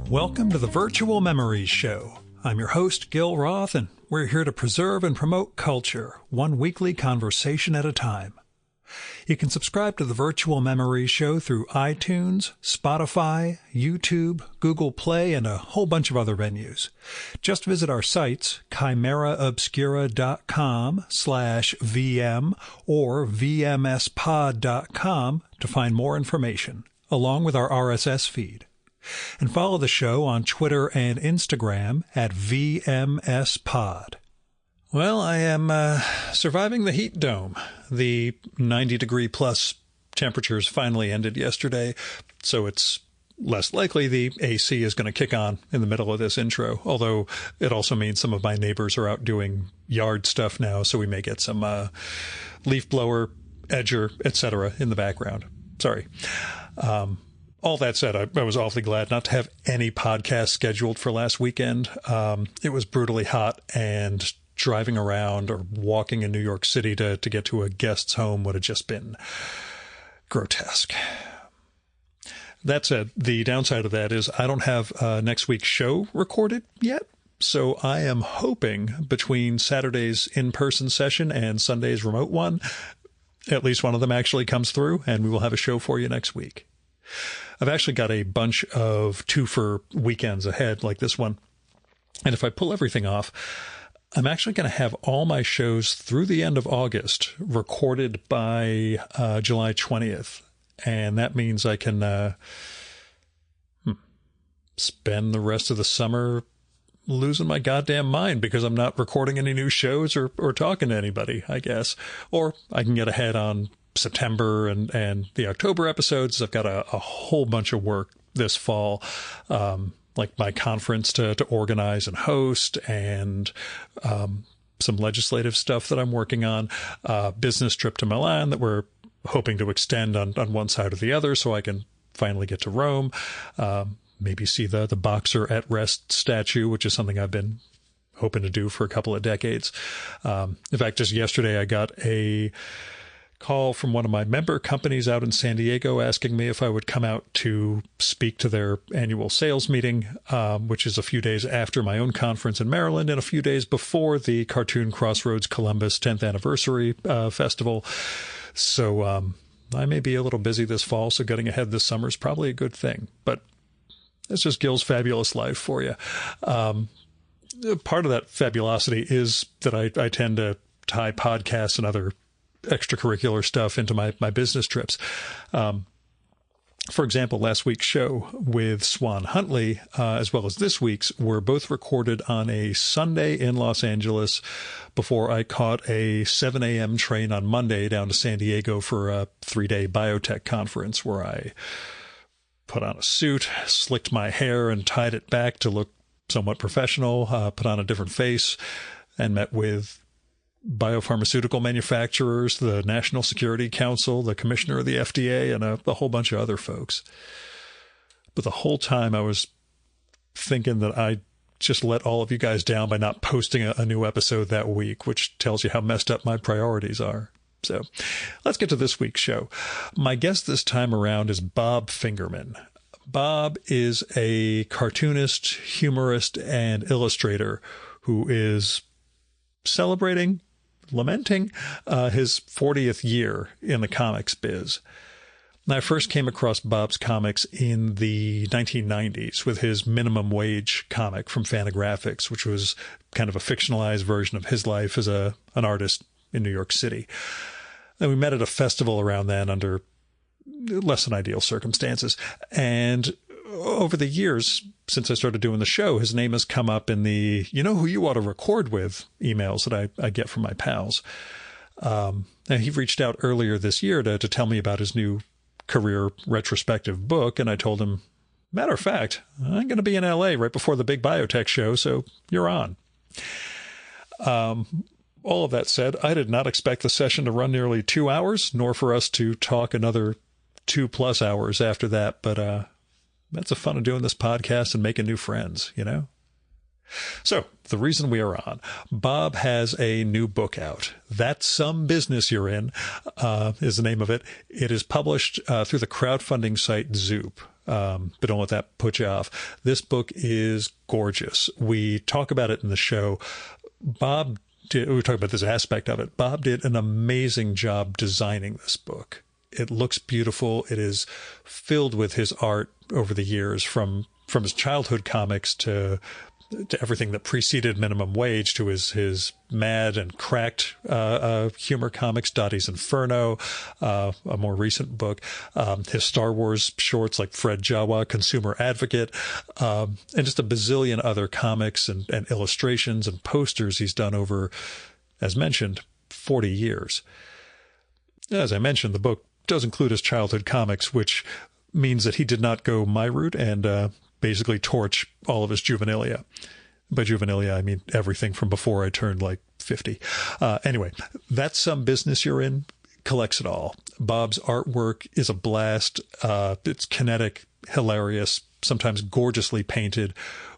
Welcome to the Virtual Memories Show. I'm your host, Gil Roth, and we're here to preserve and promote culture, one weekly conversation at a time. You can subscribe to the Virtual Memories Show through iTunes, Spotify, YouTube, Google Play, and a whole bunch of other venues. Just visit our sites, chimeraobscura.com/VM or vmspod.com to find more information, along with our RSS feed. And follow the show on Twitter and Instagram at VMSPod. Well, I am surviving the heat dome. The 90-degree plus temperatures finally ended yesterday, so it's less likely the AC is going to kick on in the middle of this intro, although it also means some of my neighbors are out doing yard stuff now, so we may get some leaf blower, edger, etc. in the background. Sorry. All that said, I was awfully glad not to have any podcast scheduled for last weekend. It was brutally hot, and driving around or walking in New York City to get to a guest's home would have just been grotesque. That said, the downside of that is I don't have next week's show recorded yet. So I am hoping between Saturday's in-person session and Sunday's remote one, at least one of them actually comes through, and we will have a show for you next week. I've actually got a bunch of twofer weekends ahead like this one. And if I pull everything off, I'm actually going to have all my shows through the end of August recorded by July 20th. And that means I can spend the rest of the summer losing my goddamn mind because I'm not recording any new shows or talking to anybody, I guess. Or I can get ahead on September and the October episodes. I've got a whole bunch of work this fall, like my conference to organize and host, and some legislative stuff that I'm working on, business trip to Milan that we're hoping to extend on one side or the other so I can finally get to Rome, maybe see the Boxer at Rest statue, which is something I've been hoping to do for a couple of decades. In fact, just yesterday I got a call from one of my member companies out in San Diego asking me if I would come out to speak to their annual sales meeting, which is a few days after my own conference in Maryland and a few days before the Cartoon Crossroads Columbus 10th Anniversary Festival. So I may be a little busy this fall, so getting ahead this summer is probably a good thing. But that's just Gil's fabulous life for you. Part of that fabulosity is that I tend to tie podcasts and other extracurricular stuff into my business trips. For example, last week's show with Swan Huntley, as well as this week's, were both recorded on a Sunday in Los Angeles before I caught a 7 a.m. train on Monday down to San Diego for a 3-day biotech conference where I put on a suit, slicked my hair and tied it back to look somewhat professional, put on a different face, and met with biopharmaceutical manufacturers, the National Security Council, the commissioner of the FDA, and a whole bunch of other folks. But the whole time I was thinking that I just let all of you guys down by not posting a new episode that week, which tells you how messed up my priorities are. So let's get to this week's show. My guest this time around is Bob Fingerman. Bob is a cartoonist, humorist, and illustrator who is lamenting his 40th year in the comics biz. And I first came across Bob's comics in the 1990s with his Minimum Wage comic from Fantagraphics, which was kind of a fictionalized version of his life as an artist in New York City. And we met at a festival around then under less than ideal circumstances. And over the years, since I started doing the show, his name has come up in the, you know who you ought to record with emails that I get from my pals. And he reached out earlier this year to tell me about his new career retrospective book. And I told him, matter of fact, I'm going to be in LA right before the big biotech show, so you're on. All of that said, I did not expect the session to run nearly 2 hours, nor for us to talk another 2+ hours after that. But that's the fun of doing this podcast and making new friends, you know? So the reason we are on, Bob has a new book out. That's Some Business You're In, is the name of it. It is published through the crowdfunding site Zoop. but don't let that put you off. This book is gorgeous. We talk about it in the show. We were talking about this aspect of it. Bob did an amazing job designing this book. It looks beautiful. It is filled with his art over the years, from his childhood comics to everything that preceded Minimum Wage, to his mad and cracked humor comics, Dottie's Inferno, a more recent book, his Star Wars shorts like Fred Jawa, Consumer Advocate, and just a bazillion other comics and illustrations and posters he's done over, as mentioned, 40 years. As I mentioned, the book does include his childhood comics, which means that he did not go my route and basically torch all of his juvenilia. By juvenilia, I mean everything from before I turned like 50. Anyway, That's Some Business You're In collects it all. Bob's artwork is a blast. It's kinetic, hilarious, sometimes gorgeously painted,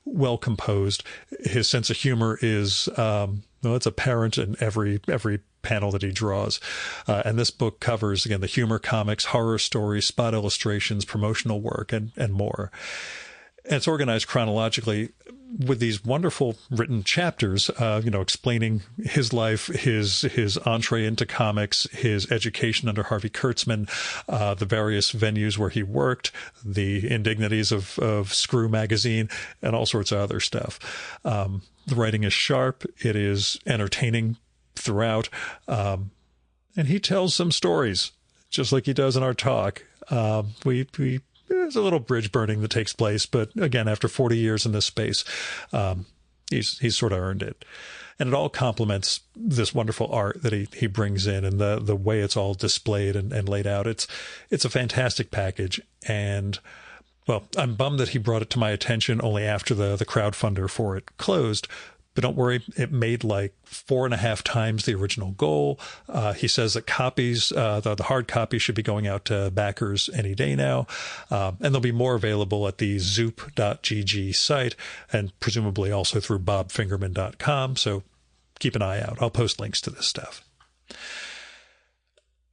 well composed. His sense of humor is, it's apparent in every panel that he draws. And this book covers, again, the humor comics, horror stories, spot illustrations, promotional work, and more. And it's organized chronologically with these wonderful written chapters, explaining his life, his entree into comics, his education under Harvey Kurtzman, the various venues where he worked, the indignities of Screw magazine, and all sorts of other stuff. The writing is sharp. It is entertaining throughout. And he tells some stories, just like he does in our talk. There's a little bridge burning that takes place, but again, after 40 years in this space, he's sort of earned it. And it all complements this wonderful art that he brings in, and the way it's all displayed and laid out. It's a fantastic package. And, well, I'm bummed that he brought it to my attention only after the crowdfunder for it closed. But don't worry, it made like 4.5 times the original goal. He says that copies, the hard copy, should be going out to backers any day now. And there'll be more available at the zoop.gg site, and presumably also through bobfingerman.com. So keep an eye out. I'll post links to this stuff.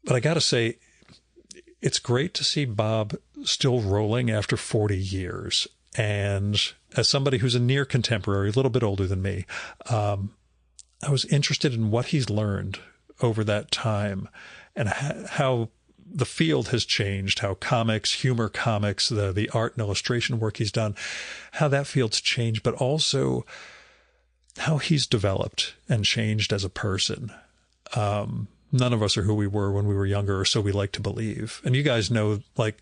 But I got to say, it's great to see Bob still rolling after 40 years. And as somebody who's a near contemporary, a little bit older than me, I was interested in what he's learned over that time, and how the field has changed, how comics, humor comics, the art and illustration work he's done, how that field's changed, but also how he's developed and changed as a person. None of us are who we were when we were younger, or so we like to believe. And you guys know, like,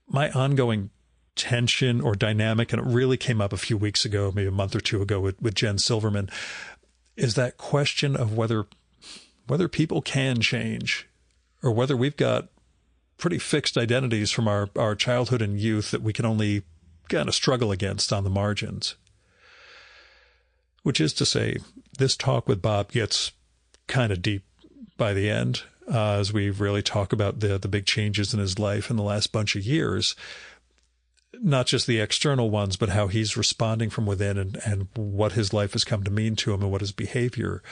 my ongoing tension or dynamic, and it really came up a few weeks ago, maybe a month or two ago with Jen Silverman, is that question of whether people can change, or whether we've got pretty fixed identities from our childhood and youth that we can only kind of struggle against on the margins. Which is to say, this talk with Bob gets kind of deep by the end, as we really talk about the big changes in his life in the last bunch of years. Not just the external ones, but how he's responding from within, and what his life has come to mean to him, and what his behavior,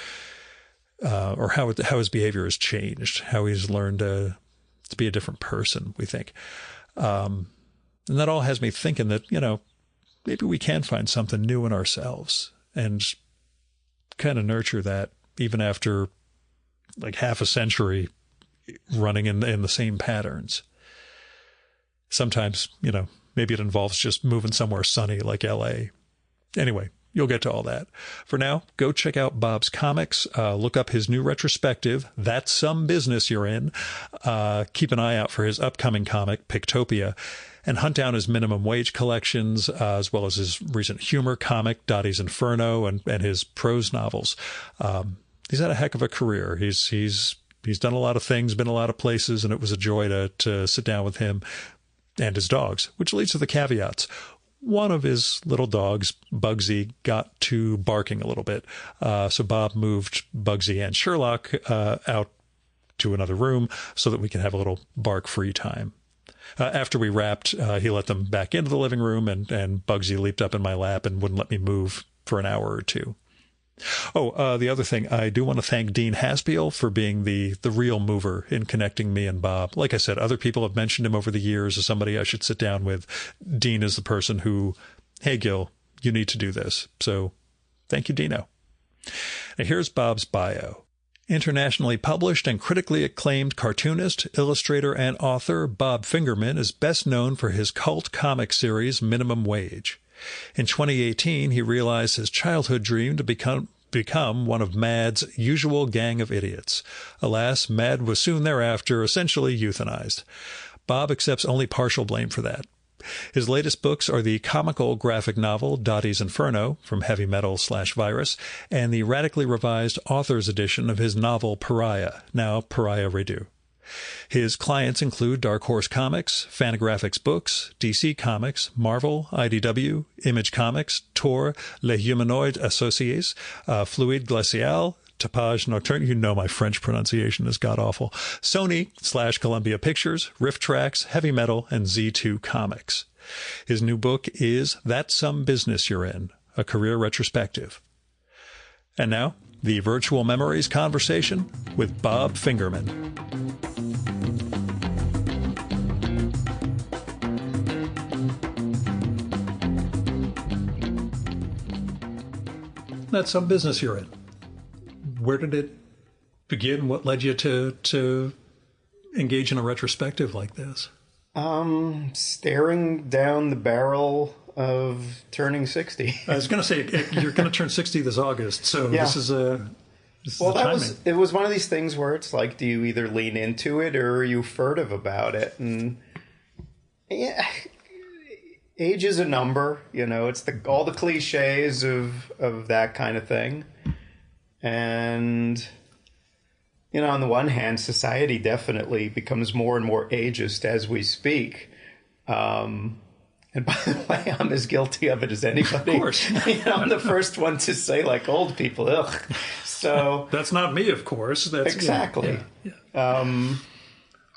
or how his behavior has changed, how he's learned to be a different person, we think. And that all has me thinking that, maybe we can find something new in ourselves and kind of nurture that even after like half a century running in the same patterns. Sometimes, maybe it involves just moving somewhere sunny like LA. Anyway, you'll get to all that. For now, go check out Bob's comics. Look up his new retrospective, That's Some Business You're In. Keep an eye out for his upcoming comic, PICTOPIA. And hunt down his Minimum Wage collections, as well as his recent humor comic, Dottie's Inferno, and his prose novels. He's had a heck of a career. He's done a lot of things, been a lot of places, and it was a joy to sit down with him and his dogs, which leads to the caveats. One of his little dogs, Bugsy, got to barking a little bit. So Bob moved Bugsy and Sherlock out to another room so that we can have a little bark-free time. After we wrapped, he let them back into the living room, and Bugsy leaped up in my lap and wouldn't let me move for an hour or two. Oh, the other thing, I do want to thank Dean Haspiel for being the real mover in connecting me and Bob. Like I said, other people have mentioned him over the years as somebody I should sit down with. Dean is the person who, hey, Gil, you need to do this. So thank you, Dino. Now, here's Bob's bio. Internationally published and critically acclaimed cartoonist, illustrator, and author, Bob Fingerman is best known for his cult comic series Minimum Wage. In 2018, he realized his childhood dream to become one of Mad's usual gang of idiots. Alas, Mad was soon thereafter essentially euthanized. Bob accepts only partial blame for that. His latest books are the comical graphic novel Dottie's Inferno, from Heavy Metal/Virus, and the radically revised author's edition of his novel Pariah, now Pariah Redo. His clients include Dark Horse Comics, Fantagraphics Books, DC Comics, Marvel, IDW, Image Comics, Tor, Les Humanoids Associés, Fluide Glacial, Tapage Nocturne, you know my French pronunciation is god-awful, Sony/Columbia Pictures, Riff Tracks, Heavy Metal, and Z2 Comics. His new book is That's Some Business You're In, a career retrospective. And now, the Virtual Memories conversation with Bob Fingerman. That's some business you're in. Where did it begin? What led you to engage in a retrospective like this? Staring down the barrel of turning 60. I was going to say, you're going to turn 60 this August, so yeah. This is it was one of these things where it's like, do you either lean into it or are you furtive about it? And yeah, age is a number, it's all the cliches of that kind of thing. And, on the one hand, society definitely becomes more and more ageist as we speak. And by the way, I'm as guilty of it as anybody. Of course. I'm the first one to say, like, old people, ugh. So that's not me, of course. That's exactly. Yeah.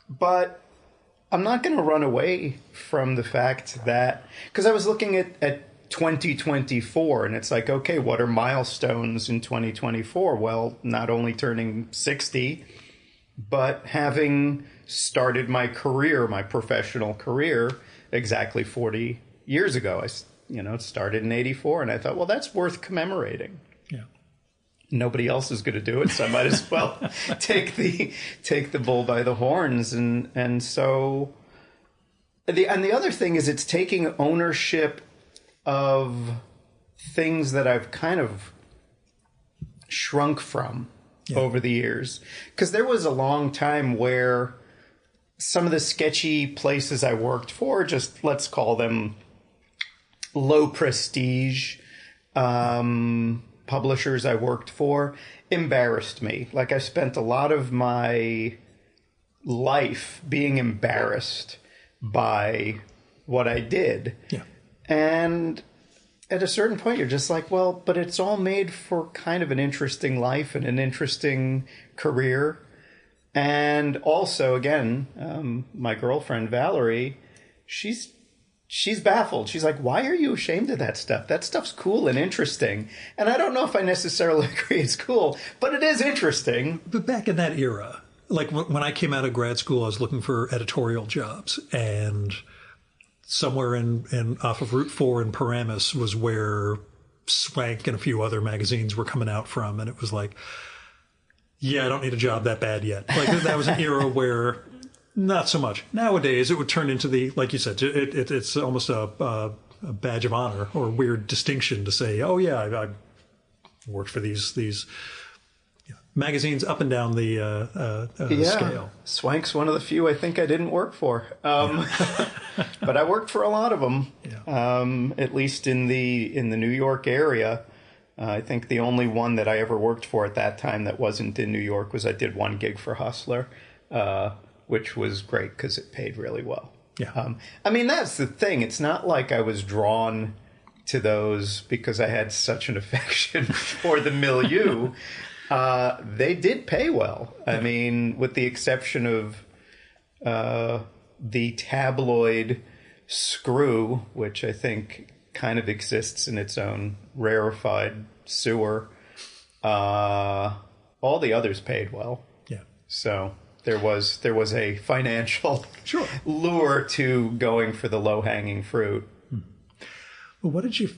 But I'm not going to run away from the fact that, because I was looking at 2024, and it's like, okay, what are milestones in 2024? Well, not only turning 60, but having started my career, my professional career, exactly 40 years ago. It started in 84, and I thought, well, that's worth commemorating. Yeah. Nobody else is going to do it, so I might as well take the bull by the horns. And so the other thing is, it's taking ownership of things that I've kind of shrunk from over the years. Because there was a long time where some of the sketchy places I worked for, just let's call them low prestige publishers I worked for, embarrassed me. Like, I spent a lot of my life being embarrassed by what I did. Yeah. And at a certain point, you're just like, well, but it's all made for kind of an interesting life and an interesting career. And also, again, my girlfriend, Valerie, she's baffled. She's like, why are you ashamed of that stuff? That stuff's cool and interesting. And I don't know if I necessarily agree it's cool, but it is interesting. But back in that era, like when I came out of grad school, I was looking for editorial jobs, and somewhere in off of Route 4 in Paramus was where Swank and a few other magazines were coming out from. And it was like, yeah, I don't need a job that bad yet. Like, that was an era where not so much. Nowadays, it would turn into the, like you said, it's almost a badge of honor or a weird distinction to say, oh, yeah, I worked for these magazines up and down the scale. Swank's one of the few I think I didn't work for. But I worked for a lot of them, at least in the New York area. I think the only one that I ever worked for at that time that wasn't in New York was I did one gig for Hustler, which was great because it paid really well. Yeah. I mean, that's the thing. It's not like I was drawn to those because I had such an affection for the milieu. They did pay well. I mean, with the exception of the tabloid Screw, which I think kind of exists in its own rarefied sewer. All the others paid well. Yeah. So there was a financial Sure. lure to going for the low-hanging fruit. Well, what did you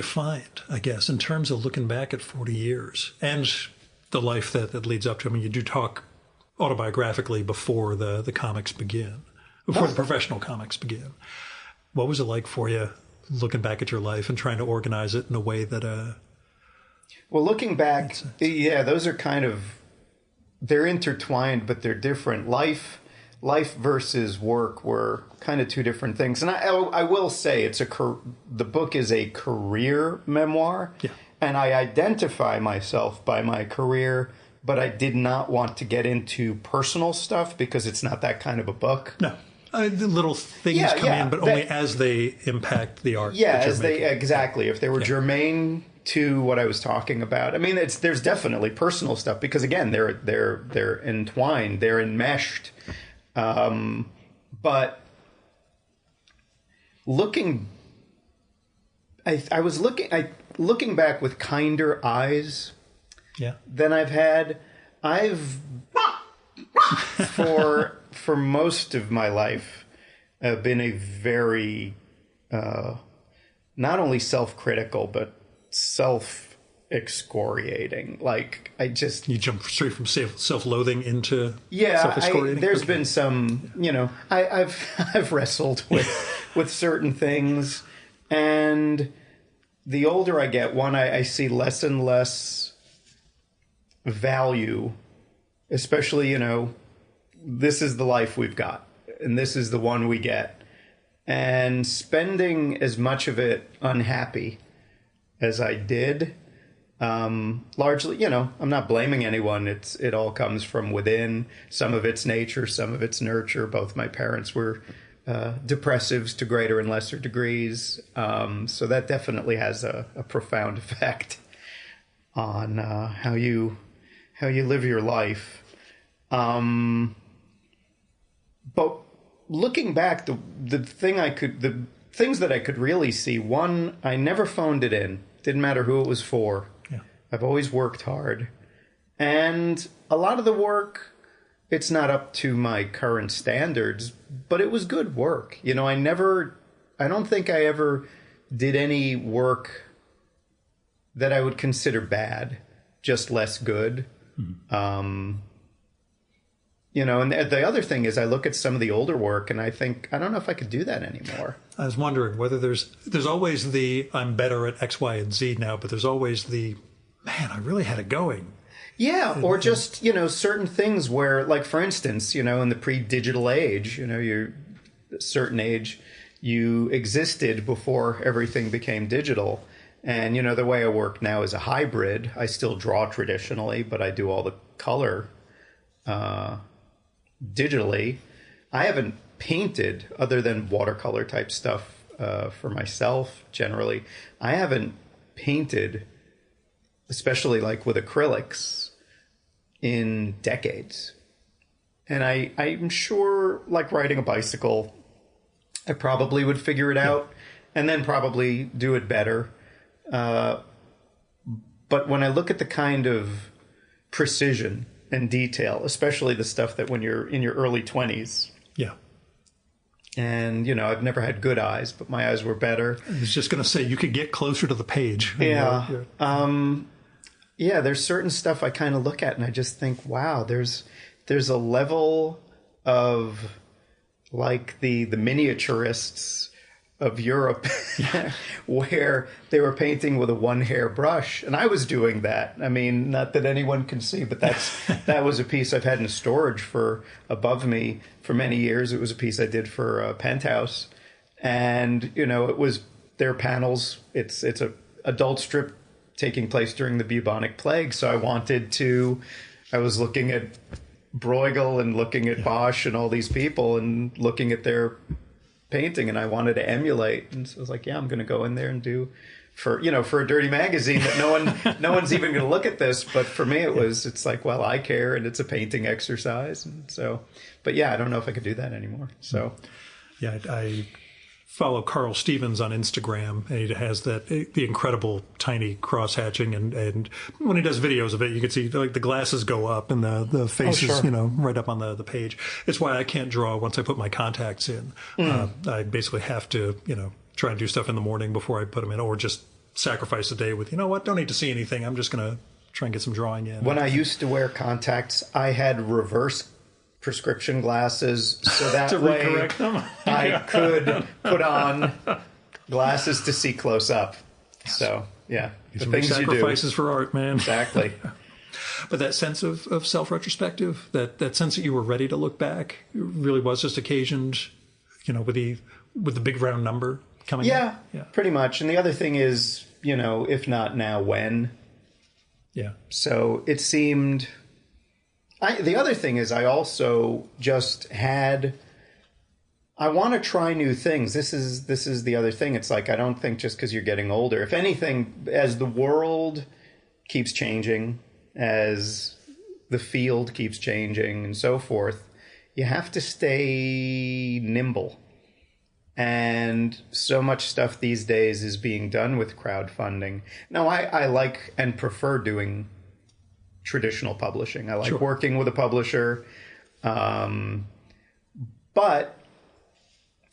find, I guess, in terms of looking back at 40 years and the life that leads up to? I mean, you do talk autobiographically before the comics begin, before the professional comics begin. What was it like for you looking back at your life and trying to organize it in a way that... Well, looking back, yeah, those are kind of, they're intertwined, but they're different. Life versus work were kind of two different things. And I will say the book is a career memoir. Yeah. And I identify myself by my career, but I did not want to get into personal stuff because it's not that kind of a book. No. The little things come in, but only as they impact the art. Yeah, as they, exactly. If they were germane to what I was talking about. I mean, there's definitely personal stuff because, again, they're entwined, they're enmeshed. But looking back with kinder eyes than I've had. For most of my life, I've been a very not only self-critical but self-excoriating. Like you jump straight from self-loathing into self-excoriating. There's been some, I've wrestled with certain things, and the older I get, I see less and less value, especially, this is the life we've got, and this is the one we get. And spending as much of it unhappy as I did, largely, I'm not blaming anyone. It all comes from within. Some of it's nature, some of it's nurture. Both my parents were depressives to greater and lesser degrees. So that definitely has a profound effect on how you live your life. But looking back, the things that I could really see, one, I never phoned it in. Didn't matter who it was for. Yeah. I've always worked hard. And a lot of the work, it's not up to my current standards, but it was good work. I don't think I ever did any work that I would consider bad, just less good. Mm-hmm. And the other thing is I look at some of the older work and I think, I don't know if I could do that anymore. I was wondering whether there's always the, I'm better at X, Y, and Z now, but there's always the, man, I really had it going. Yeah, or just, certain things where, like, for instance, in the pre-digital age, you're a certain age, you existed before everything became digital. And, the way I work now is a hybrid. I still draw traditionally, but I do all the color digitally. I haven't painted, other than watercolor type stuff for myself generally. I haven't painted, especially like with acrylics, in decades. And I'm sure, like riding a bicycle, I probably would figure it out and then probably do it better. But when I look at the kind of precision and detail, especially the stuff that when you're in your early 20s. Yeah. And, I've never had good eyes, but my eyes were better. I was just going to say, you could get closer to the page. Yeah. There's certain stuff I kind of look at and I just think, wow, there's a level of, like, the miniaturists of Europe where they were painting with a one-hair brush. And I was doing that. I mean, not that anyone can see, but that was a piece I've had in storage above me for many years. It was a piece I did for Penthouse. And, it was their panels. It's a adult strip taking place during the bubonic plague. So I was looking at Bruegel and looking at Bosch and all these people and looking at their painting, and I wanted to emulate. And so I was like, yeah, I'm going to go in there and do for a dirty magazine that no one's even going to look at this. But for me, it's like, well, I care, and it's a painting exercise. And so, but yeah, I don't know if I could do that anymore. So yeah, follow Carl Stevens on Instagram, and he has the incredible tiny cross hatching, and when he does videos of it, you can see like the glasses go up and the faces, sure. right up on the page. It's why I can't draw once I put my contacts in. I basically have to, try and do stuff in the morning before I put them in, or just sacrifice a day with, don't need to see anything. I'm just going to try and get some drawing in. When I used to wear contacts, I had reverse prescription glasses, so that to way recorrect them. I could put on glasses to see close up. So, yeah, the things you do. Sacrifices for art, man. Exactly. But that sense of self-retrospective, that sense that you were ready to look back, really was just occasioned, with the big round number coming Yeah, up. pretty much. And the other thing is, if not now, when? Yeah. So it seemed... the other thing is I also just had... I want to try new things. This is the other thing. It's like, I don't think just because you're getting older. If anything, as the world keeps changing, as the field keeps changing and so forth, you have to stay nimble. And so much stuff these days is being done with crowdfunding. Now, I like and prefer doing traditional publishing. I like working with a publisher. But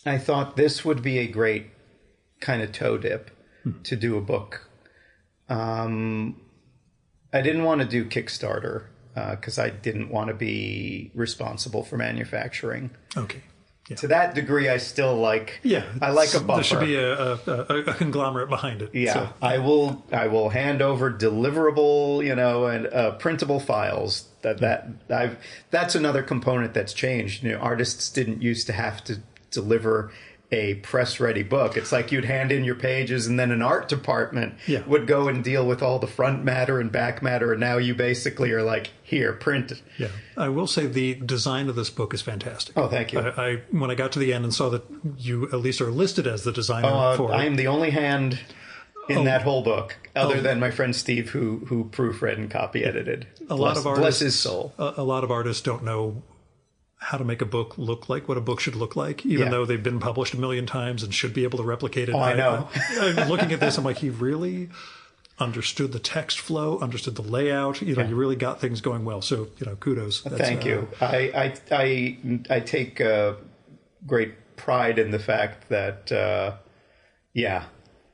I thought this would be a great kind of toe dip to do a book. I didn't want to do Kickstarter because I didn't want to be responsible for manufacturing. Okay. Yeah. To that degree, I still like. Yeah, I like a buffer. There should be a conglomerate behind it. Yeah, so. I will hand over deliverable, and printable files. That's another component that's changed. Artists didn't used to have to deliver a press-ready book. It's like you'd hand in your pages, and then an art department would go and deal with all the front matter and back matter, and now you basically are like, here, print it. Yeah. I will say the design of this book is fantastic. Oh, thank you. When I got to the end and saw that you at least are listed as the designer for it. I am the only hand in that whole book, other than my friend Steve, who proofread and copy edited. Bless his soul. A lot of artists don't know how to make a book look like what a book should look like, even though they've been published a million times and should be able to replicate it. Oh, I know. Looking at this, I'm like, he really understood the text flow, understood the layout. You really got things going well. So, kudos. Thank you. I take great pride in the fact that,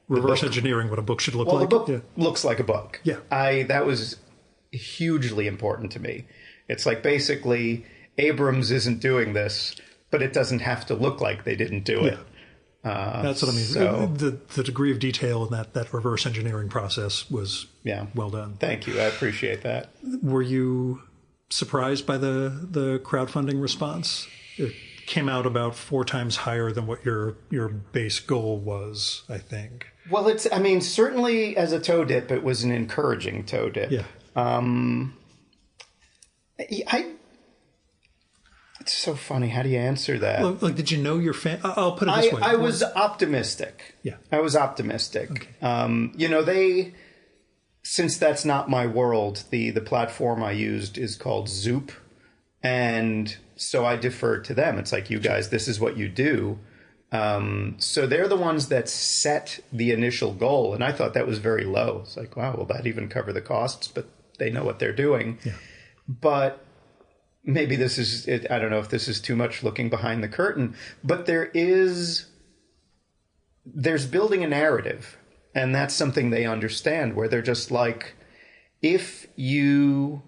reverse engineering what a book should look like. The book looks like a book. Yeah. That was hugely important to me. It's like basically Abrams isn't doing this, but it doesn't have to look like they didn't do it. That's what I mean. So, the degree of detail in that reverse engineering process was well done. Thank you. I appreciate that. Were you surprised by the crowdfunding response? It came out about 4 times higher than what your base goal was, I think. Well, certainly as a toe dip, it was an encouraging toe dip. Yeah. It's so funny. How do you answer that? Like, did you know your fan? I'll put it this way. I was optimistic. Yeah. I was optimistic. Okay. Since that's not my world, the platform I used is called Zoop. And so I deferred to them. It's like, you guys, this is what you do. So they're the ones that set the initial goal. And I thought that was very low. It's like, wow, will that even cover the costs? But they know what they're doing. Yeah. But maybe this is it. I don't know if this is too much looking behind the curtain, but there's building a narrative, and that's something they understand, where they're just like, if you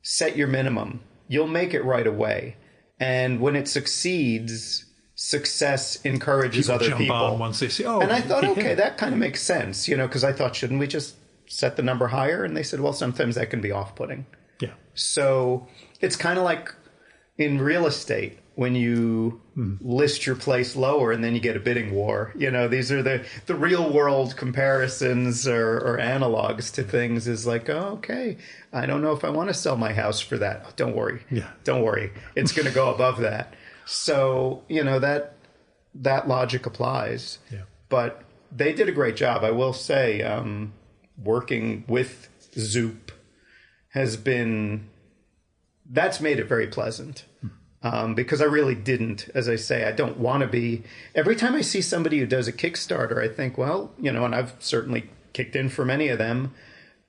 set your minimum, you'll make it right away. And when it succeeds, success encourages other jump people. On once they see, and I thought, okay, that kind of makes sense, because I thought, shouldn't we just set the number higher? And they said, well, sometimes that can be off-putting. Yeah. So it's kind of like in real estate when you list your place lower and then you get a bidding war. These are the real world comparisons or analogs to things. Is like, oh, okay, I don't know if I want to sell my house for that. Oh, don't worry. Yeah. Don't worry. It's going to go above that. So, that logic applies. Yeah. But they did a great job. I will say, working with Zoop that's made it very pleasant. because I really didn't. As I say, I don't want to be. Every time I see somebody who does a Kickstarter, I think, well, and I've certainly kicked in for many of them.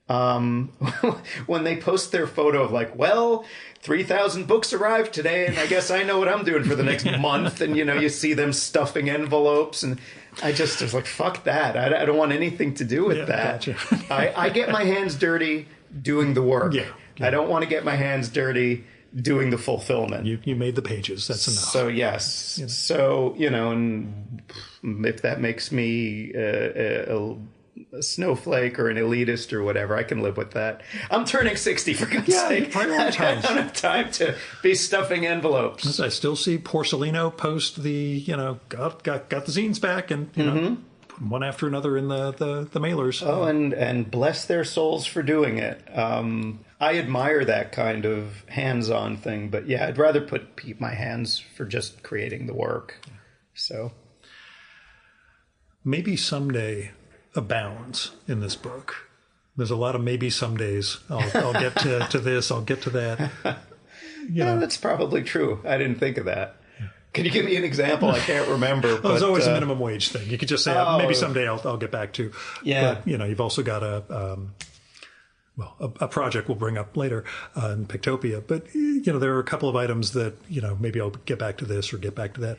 When they post their photo of like, well, 3,000 books arrived today, and I guess I know what I'm doing for the next month. And, you see them stuffing envelopes, and I was like, fuck that. I don't want anything to do with that. Gotcha. I get my hands dirty doing the work. Yeah. I don't want to get my hands dirty doing the fulfillment. You made the pages. That's enough. So, yes. So, and if that makes me a snowflake or an elitist or whatever, I can live with that. I'm turning 60, for God's sake. I don't have time to be stuffing envelopes. I still see Porcelino post the, got the zines back, and put one after another in the mailers. Oh, and bless their souls for doing it. I admire that kind of hands-on thing, but yeah, I'd rather put my hands for just creating the work. So maybe someday abounds in this book. There's a lot of maybe some days. I'll get to this, I'll get to that. Yeah, that's probably true. I didn't think of that. Can you give me an example? I can't remember. Well, there's always a minimum wage thing. You could just say, maybe someday I'll get back to. Yeah. But, you've also got a project we'll bring up later in PICTOPIA. But, there are a couple of items that, maybe I'll get back to this or get back to that.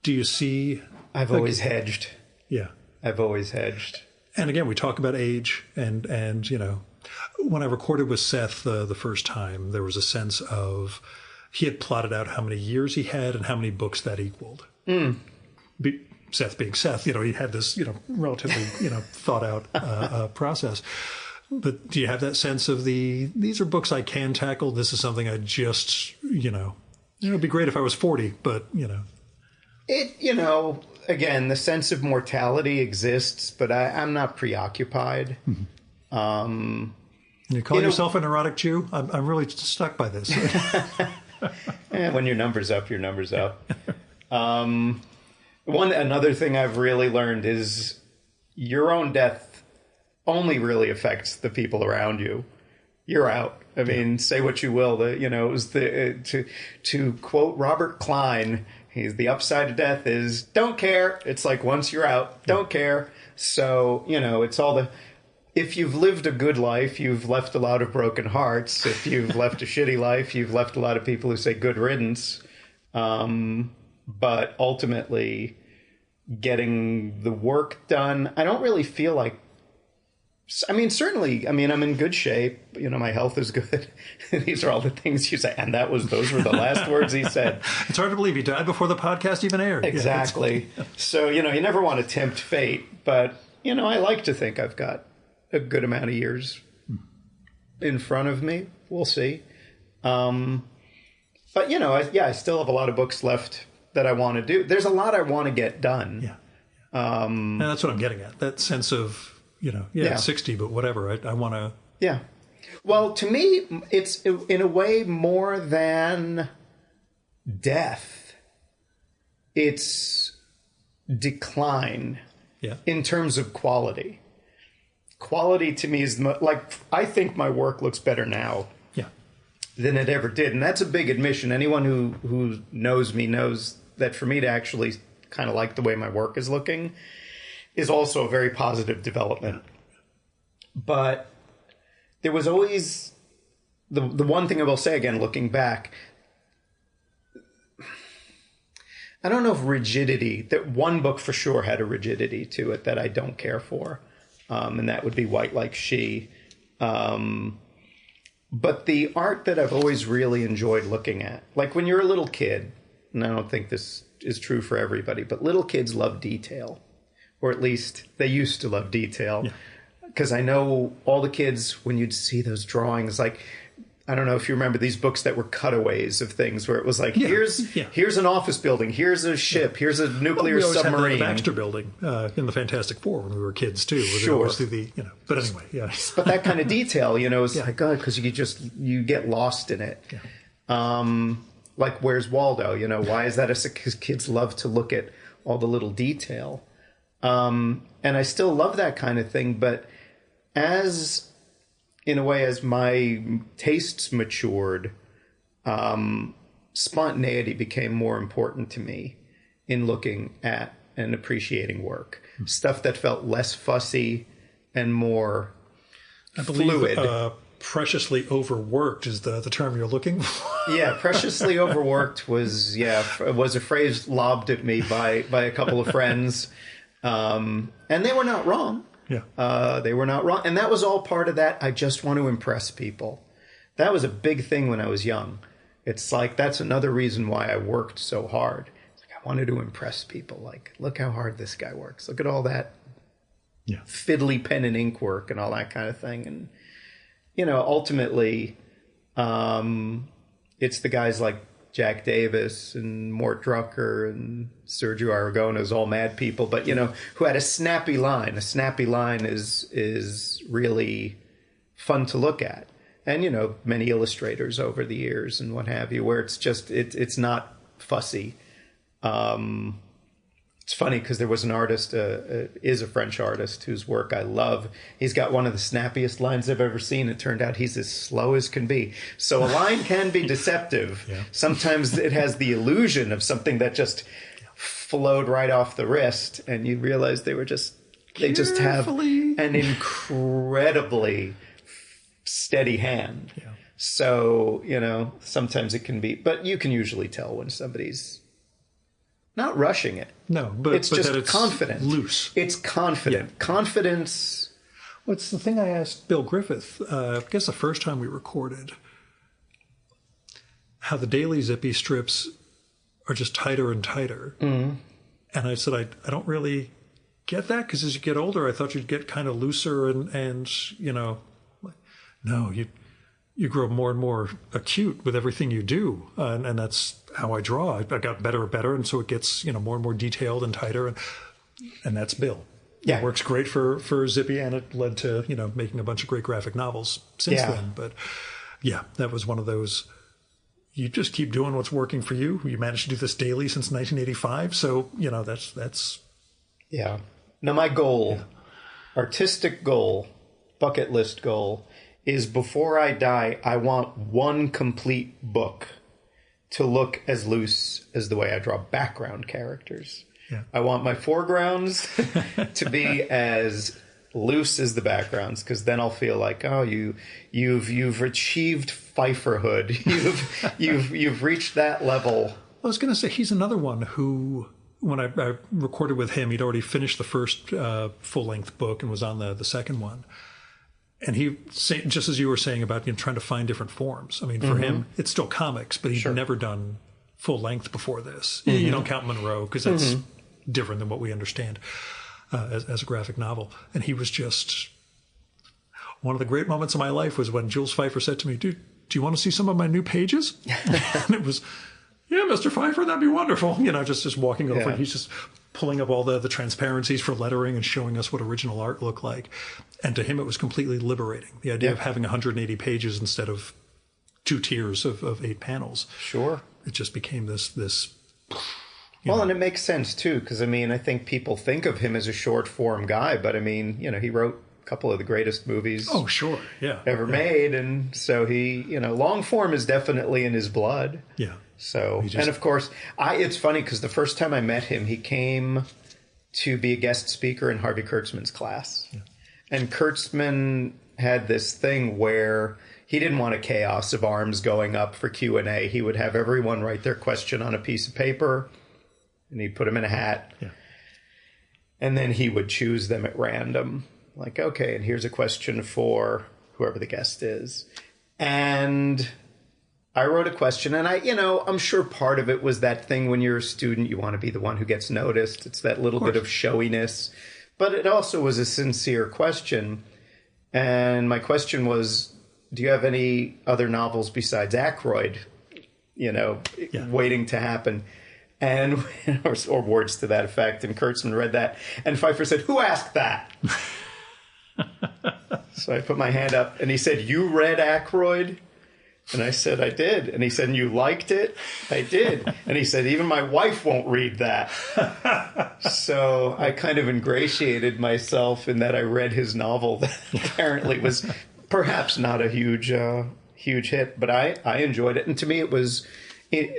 Do you see? I've always hedged. Yeah. I've always hedged. And again, we talk about age, and when I recorded with Seth the first time, there was a sense of he had plotted out how many years he had and how many books that equaled. Seth being Seth, he had this, relatively, thought out process. But do you have that sense of these are books I can tackle? This is something I just, it'd be great if I was 40, but, It, again, the sense of mortality exists, but I'm not preoccupied. Mm-hmm. You call yourself a neurotic Jew? I'm really stuck by this. When your number's up, your number's up. Another thing I've really learned is your own death only really affects the people around you. You're out. I mean, say what you will. It was to quote Robert Klein. The upside of death is don't care. It's like once you're out, don't care. So, it's all if you've lived a good life, you've left a lot of broken hearts. If you've left a shitty life, you've left a lot of people who say good riddance. But ultimately, getting the work done, I don't really feel like. I mean, certainly, I'm in good shape. My health is good. These are all the things you say. And those were the last words he said. It's hard to believe he died before the podcast even aired. Exactly. So, you never want to tempt fate. But, I like to think I've got a good amount of years in front of me. We'll see. But, I still have a lot of books left that I want to do. There's a lot I want to get done. Yeah. And that's what I'm getting at. That sense of... it's 60, but whatever. I want to... Yeah. Well, to me, it's in a way more than death. It's decline in terms of quality. Quality to me is I think my work looks better now than it ever did. And that's a big admission. Anyone who knows me knows that for me to actually kind of like the way my work is looking is also a very positive development. But there was always the one thing I will say again, looking back, I don't know if rigidity, that one book for sure had a rigidity to it that I don't care for. And that would be White Like She. But the art that I've always really enjoyed looking at, like when you're a little kid, and I don't think this is true for everybody, but little kids love detail. Or at least they used to love detail. Because I know all the kids, when you'd see those drawings, like, I don't know if you remember these books that were cutaways of things where it was like, here's an office building, here's a ship, here's a nuclear submarine. Had the Baxter Building in the Fantastic Four when we were kids too. Sure. But anyway, yeah. But that kind of detail, is like, God, because you get lost in it. Yeah. Like, where's Waldo? Why is that? Because kids love to look at all the little detail. And I still love that kind of thing, but in a way, as my tastes matured, spontaneity became more important to me in looking at and appreciating work. Stuff that felt less fussy and more fluid. Preciously overworked is the term you're looking for. Yeah, preciously overworked was a phrase lobbed at me by a couple of friends. And they were not wrong. Yeah. They were not wrong. And that was all part of that. I just want to impress people. That was a big thing when I was young. It's like, that's another reason why I worked so hard. It's like, I wanted to impress people. Like, look how hard this guy works. Look at all that fiddly pen and ink work and all that kind of thing. And, ultimately, it's the guys like Jack Davis and Mort Drucker and Sergio Aragona's all mad people, but, who had a snappy line. A snappy line is really fun to look at. And, many illustrators over the years and what have you, where it's just, it's not fussy. It's funny because there was an artist, is a French artist whose work I love. He's got one of the snappiest lines I've ever seen. It turned out he's as slow as can be. So a line can be deceptive. Yeah. Sometimes it has the illusion of something that just flowed right off the wrist, and you realize they just have an incredibly steady hand. Yeah. So, sometimes it can be, but you can usually tell when somebody's not rushing it. No, but it's just that it's confident. Loose. It's confident. Yeah. Confidence. Well, it's the thing I asked Bill Griffith, I guess the first time we recorded, how the daily zippy strips are just tighter and tighter. Mm-hmm. And I said, I don't really get that, because as you get older, I thought you'd get kind of looser and no, you grow more and more acute with everything you do. And that's how I draw. I got better and better. And so it gets, more and more detailed and tighter. And that's Bill. Yeah. It works great for Zippy, and it led to, making a bunch of great graphic novels since then. But yeah, that was one of those, you just keep doing what's working for you. You managed to do this daily since 1985. So, that's. Yeah. Now my goal, artistic goal, bucket list goal, is before I die, I want one complete book to look as loose as the way I draw background characters. Yeah. I want my foregrounds to be as loose as the backgrounds, because then I'll feel like, oh, you've achieved Pfeifferhood. You've reached that level. I was going to say, he's another one who, when I recorded with him, he'd already finished the first full-length book and was on the second one. And he, just as you were saying about trying to find different forms. I mean, for him, it's still comics, but he'd never done full length before this. Mm-hmm. You don't count Monroe, because that's different than what we understand as a graphic novel. And he was just, one of the great moments of my life was when Jules Pfeiffer said to me, "Dude, do you want to see some of my new pages?" And it was, "Yeah, Mr. Pfeiffer, that'd be wonderful." Just walking over, and he's just pulling up all the transparencies for lettering and showing us what original art looked like. And to him, it was completely liberating. The idea of having 180 pages instead of 2 tiers of 8 panels. Sure. It just became this. Well, and it makes sense, too, because, I think people think of him as a short-form guy, but, he wrote a couple of the greatest movies ever made, and so he, long-form is definitely in his blood. Yeah. So, and of course, it's funny, because the first time I met him, he came to be a guest speaker in Harvey Kurtzman's class. Yeah. And Kurtzman had this thing where he didn't want a chaos of arms going up for Q&A. He would have everyone write their question on a piece of paper, and he'd put them in a hat. Yeah. And then he would choose them at random. Like, okay, and here's a question for whoever the guest is. And I wrote a question, and I'm sure part of it was that thing when you're a student, you want to be the one who gets noticed. It's that little bit of showiness. But it also was a sincere question. And my question was, do you have any other novels besides Aykroyd, waiting to happen? And or words to that effect. And Kurtzman read that. And Pfeiffer said, "Who asked that?" So I put my hand up, and he said, "You read Aykroyd?" And I said, "I did." And he said, "And you liked it?" "I did." And he said, "Even my wife won't read that." So I kind of ingratiated myself in that I read his novel that apparently was perhaps not a huge hit, but I enjoyed it. And to me, it was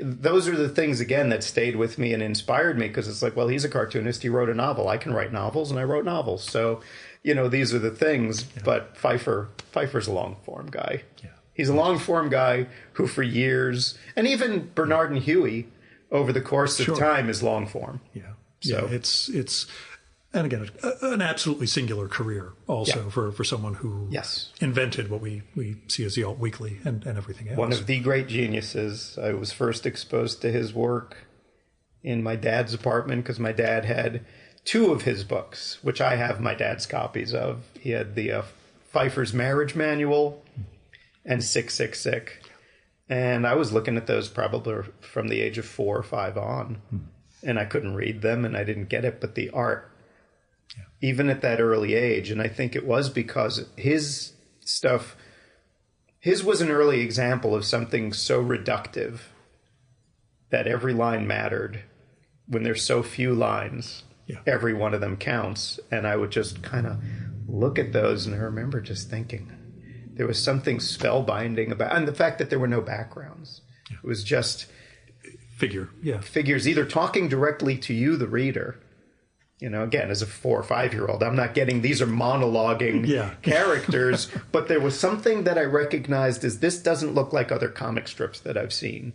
those are the things, again, that stayed with me and inspired me, because it's like, well, he's a cartoonist. He wrote a novel. I can write novels, and I wrote novels. So, these are the things. Yeah. But Pfeiffer's a long-form guy. Yeah. He's a long-form guy who for years, and even Bernard and Huey over the course of time is long-form. Yeah. So it's and again, an absolutely singular career also for someone who invented what we see as the alt weekly and everything else. One of the great geniuses. I was first exposed to his work in my dad's apartment because my dad had 2 of his books, which I have my dad's copies of. He had the Pfeiffer's Marriage Manual and Sick, Sick, Sick. And I was looking at those probably from the age of 4 or 5 on. And I couldn't read them and I didn't get it, but the art, even at that early age, and I think it was because his was an early example of something so reductive that every line mattered. When there's so few lines, every one of them counts. And I would just kind of look at those, and I remember just thinking there was something spellbinding about, and the fact that there were no backgrounds. Yeah. It was just figures either talking directly to you, the reader. Again, as a 4 or 5-year-old, I'm not getting, these are monologuing characters, but there was something that I recognized as, this doesn't look like other comic strips that I've seen.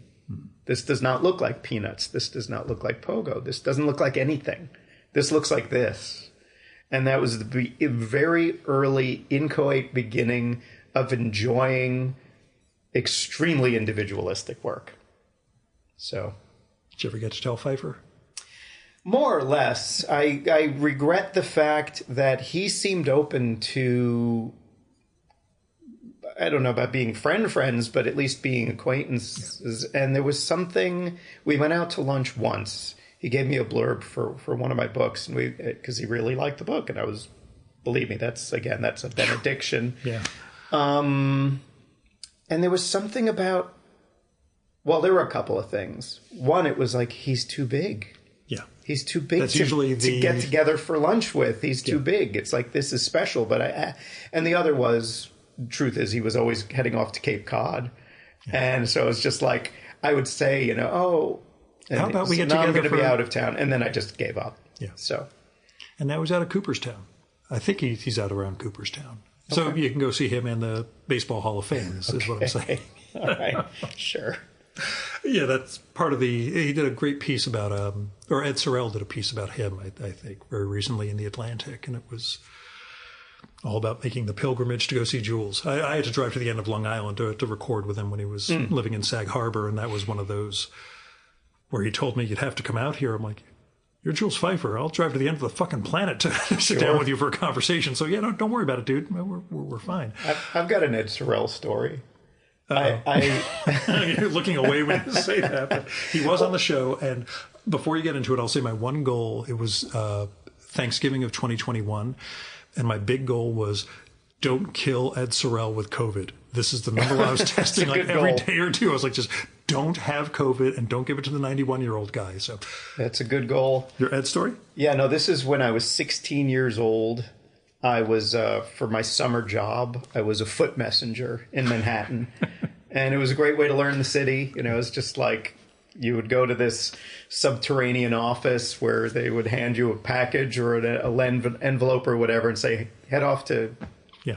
This does not look like Peanuts. This does not look like Pogo. This doesn't look like anything. This looks like this. And that was the very early, inchoate beginning of enjoying extremely individualistic work. So, did you ever get to tell Pfeiffer? More or less. I regret the fact that he seemed open to, I don't know about being friends, but at least being acquaintances. Yeah. And there was something, we went out to lunch once. He gave me a blurb for one of my books, and because he really liked the book. And I was, believe me, that's a benediction. Yeah. And there was something about, well, there were a couple of things. One, it was like, he's too big. Yeah. He's too big to get together for lunch with. He's too big. It's like, this is special. But and the other was, truth is, he was always heading off to Cape Cod. Yeah. And so it's just like, I would say, how about we get together? I'm going to be out of town. And then I just gave up. Yeah. So. And now he's out of Cooperstown. I think he's out around Cooperstown. Okay. So you can go see him in the Baseball Hall of Fame, is what I'm saying. All right. Sure. Yeah, that's part of he did a great piece about, or Ed Sorel did a piece about him, I think, very recently in The Atlantic, and it was all about making the pilgrimage to go see Jules. I had to drive to the end of Long Island to record with him when he was living in Sag Harbor, and that was one of those where he told me, you'd have to come out here. I'm like, you're Jules Pfeiffer. I'll drive to the end of the fucking planet to sit down with you for a conversation. So, don't worry about it, dude. We're fine. I've got an Ed Sorel story. You're looking away when you say that. But he was on the show, and before you get into it, I'll say my one goal. It was Thanksgiving of 2021, and my big goal was don't kill Ed Sorel with COVID. This is the number I was testing like every day or two. I was like, just don't have COVID and don't give it to the 91-year-old guy. So that's a good goal. Your Ed story? Yeah, no, this is when I was 16 years old. I was, for my summer job, I was a foot messenger in Manhattan. And it was a great way to learn the city. It was just like you would go to this subterranean office where they would hand you a package or an envelope or whatever and say, head off to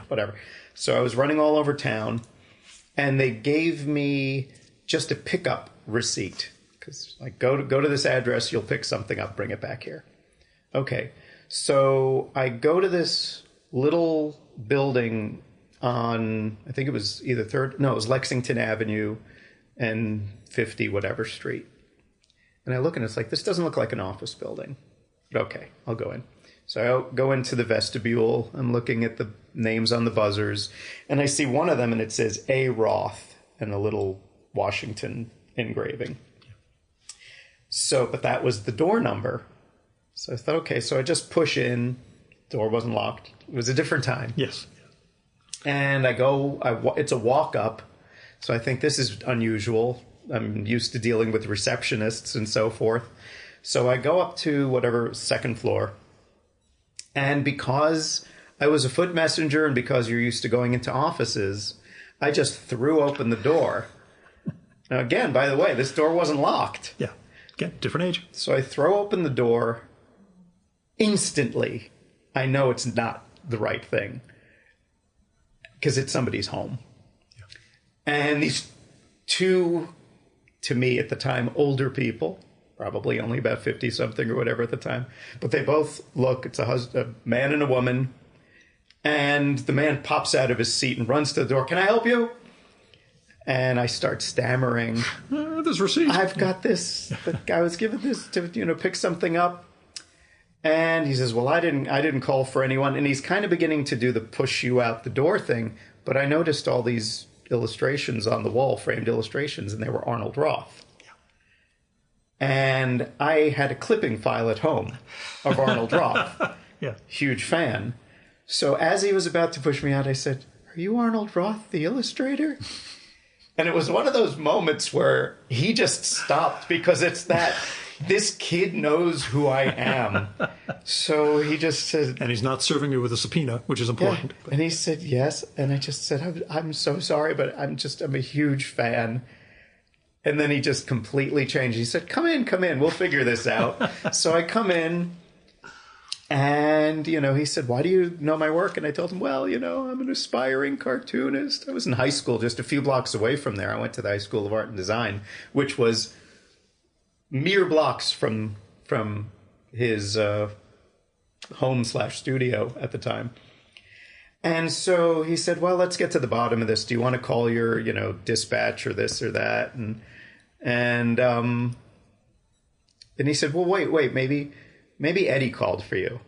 whatever. So I was running all over town, and they gave me just a pickup receipt. Because like, go to this address, you'll pick something up, bring it back here. Okay. So I go to this little building on, I think it was it was Lexington Avenue and 50 whatever street. And I look and it's like, this doesn't look like an office building. But okay, I'll go in. So I go into the vestibule. I'm looking at the names on the buzzers, and I see one of them, and it says A. Roth and a little Washington engraving. So, but that was the door number. So I thought, okay, so I just push in. Door wasn't locked. It was a different time. Yes. And I go, it's a walk up. So I think this is unusual. I'm used to dealing with receptionists and so forth. So I go up to whatever, second floor. And because I was a foot messenger and because you're used to going into offices, I just threw open the door. Now, again, by the way, this door wasn't locked. Yeah. Again, different age. So I throw open the door. Instantly, I know it's not the right thing. Because it's somebody's home. Yeah. And these two, to me at the time, older people, probably only about 50-something or whatever at the time, but they both look, it's a man and a woman, and the man pops out of his seat and runs to the door. Can I help you? And I start stammering. This receipt. I've got this. I was given this to, pick something up. And he says, well, I didn't call for anyone. And he's kind of beginning to do the push you out the door thing. But I noticed all these illustrations on the wall, framed illustrations, and they were Arnold Roth. Yeah. And I had a clipping file at home of Arnold Roth. Yeah. Huge fan. So as he was about to push me out, I said, are you Arnold Roth, the illustrator? And it was one of those moments where he just stopped because it's that this kid knows who I am. So he just said... And he's not serving me with a subpoena, which is important. Yeah. And he said, yes. And I just said, I'm so sorry, but I'm a huge fan. And then he just completely changed. He said, come in. We'll figure this out. So I come in. And, he said, why do you know my work? And I told him, well, I'm an aspiring cartoonist. I was in high school just a few blocks away from there. I went to the High School of Art and Design, which was mere blocks from his home/studio at the time. And so he said, well, let's get to the bottom of this. Do you want to call your, dispatch or this or that? And he said, well, wait, maybe Eddie called for you.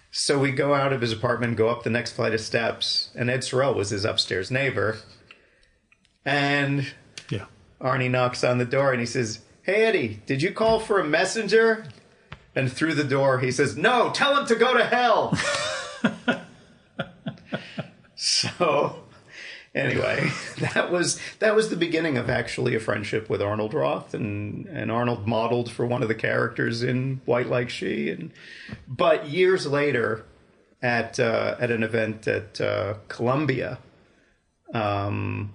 So we go out of his apartment, go up the next flight of steps, and Ed Sorrell was his upstairs neighbor. And yeah. Arnie knocks on the door and he says, hey, Eddie, did you call for a messenger? And through the door he says, no, tell him to go to hell. So... Anyway, that was the beginning of actually a friendship with Arnold Roth, and Arnold modeled for one of the characters in White Like She. But years later, at an event at Columbia, Sorrell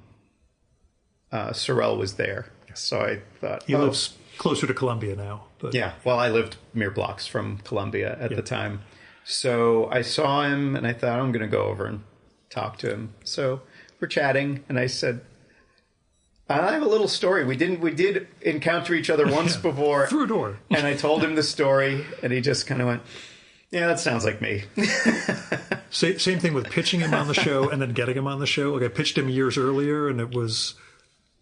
was there. So I thought... He lives closer to Columbia now. But... Yeah, well, I lived mere blocks from Columbia at the time. So I saw him, and I thought, I'm going to go over and talk to him. So... we're chatting, and I said, I have a little story. We did encounter each other once before. Through a door. And I told him the story, and he just kind of went, yeah, that sounds like me. Same thing with pitching him on the show and then getting him on the show. Like I pitched him years earlier, and it was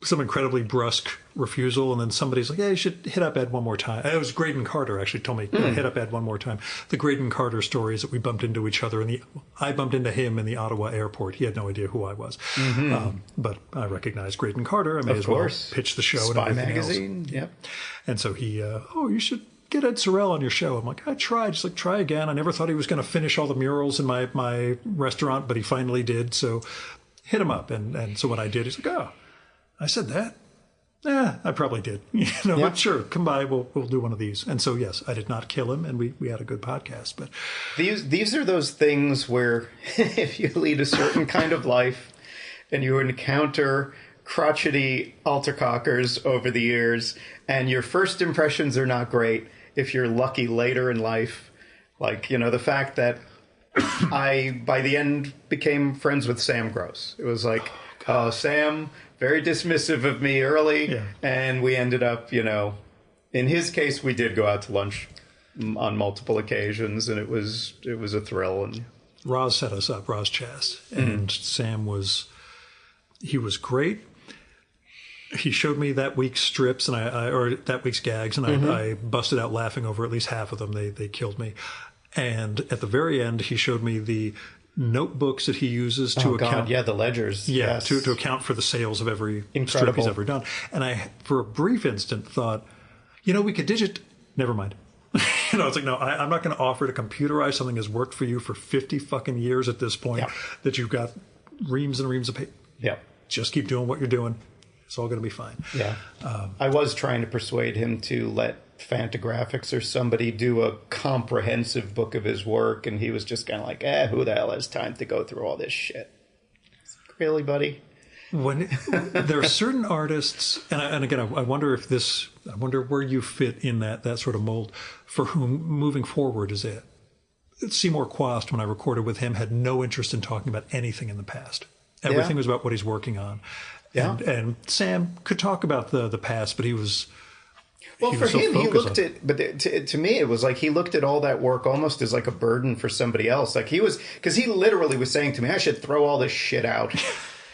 some incredibly brusque refusal, and then somebody's like, yeah, you should hit up Ed one more time. It was Graydon Carter actually told me, hit up Ed one more time. The Graydon Carter story is that we bumped into each other, and I bumped into him in the Ottawa airport. He had no idea who I was. Mm-hmm. But I recognized Graydon Carter. I may as well pitch the show. Spy and everything magazine, else. Yep. And so he, you should get Ed Sorrell on your show. I'm like, I tried. He's like, try again. I never thought he was going to finish all the murals in my restaurant, but he finally did. So hit him up. And so when I did, he's like, oh, I said that? Yeah, I probably did. But sure, come by. We'll do one of these. And so, yes, I did not kill him, and we had a good podcast. But these are those things where if you lead a certain kind of life and you encounter crotchety altercockers over the years, and your first impressions are not great, if you're lucky later in life, like, the fact that I, by the end, became friends with Sam Gross. It was like, Sam... very dismissive of me early, and we ended up, in his case, we did go out to lunch on multiple occasions, and it was a thrill. And Roz set us up, Roz Chast, and Sam was great. He showed me that week's strips or that week's gags, and I busted out laughing over at least half of them. They killed me. And at the very end, he showed me the notebooks that he uses to account. The ledgers. Yeah, yes. to account for the sales of every strip he's ever done. And I, for a brief instant, thought, we could never mind. It's like, no, I'm not going to offer to computerize something that's worked for you for 50 fucking years at this point, that you've got reams and reams of paper. Yeah. Just keep doing what you're doing. It's all going to be fine. Yeah. I was trying to persuade him to let Fantagraphics or somebody do a comprehensive book of his work, and he was just kind of like, who the hell has time to go through all this shit? Really, buddy? When there are certain artists, and again, I wonder where you fit in that sort of mold, for whom moving forward is it. Seymour Quast, when I recorded with him, had no interest in talking about anything in the past. Everything was about what he's working on. Yeah. And Sam could talk about the past, but he was... Well, for him, he looked at, but to me, it was like he looked at all that work almost as like a burden for somebody else. Like because he literally was saying to me, I should throw all this shit out.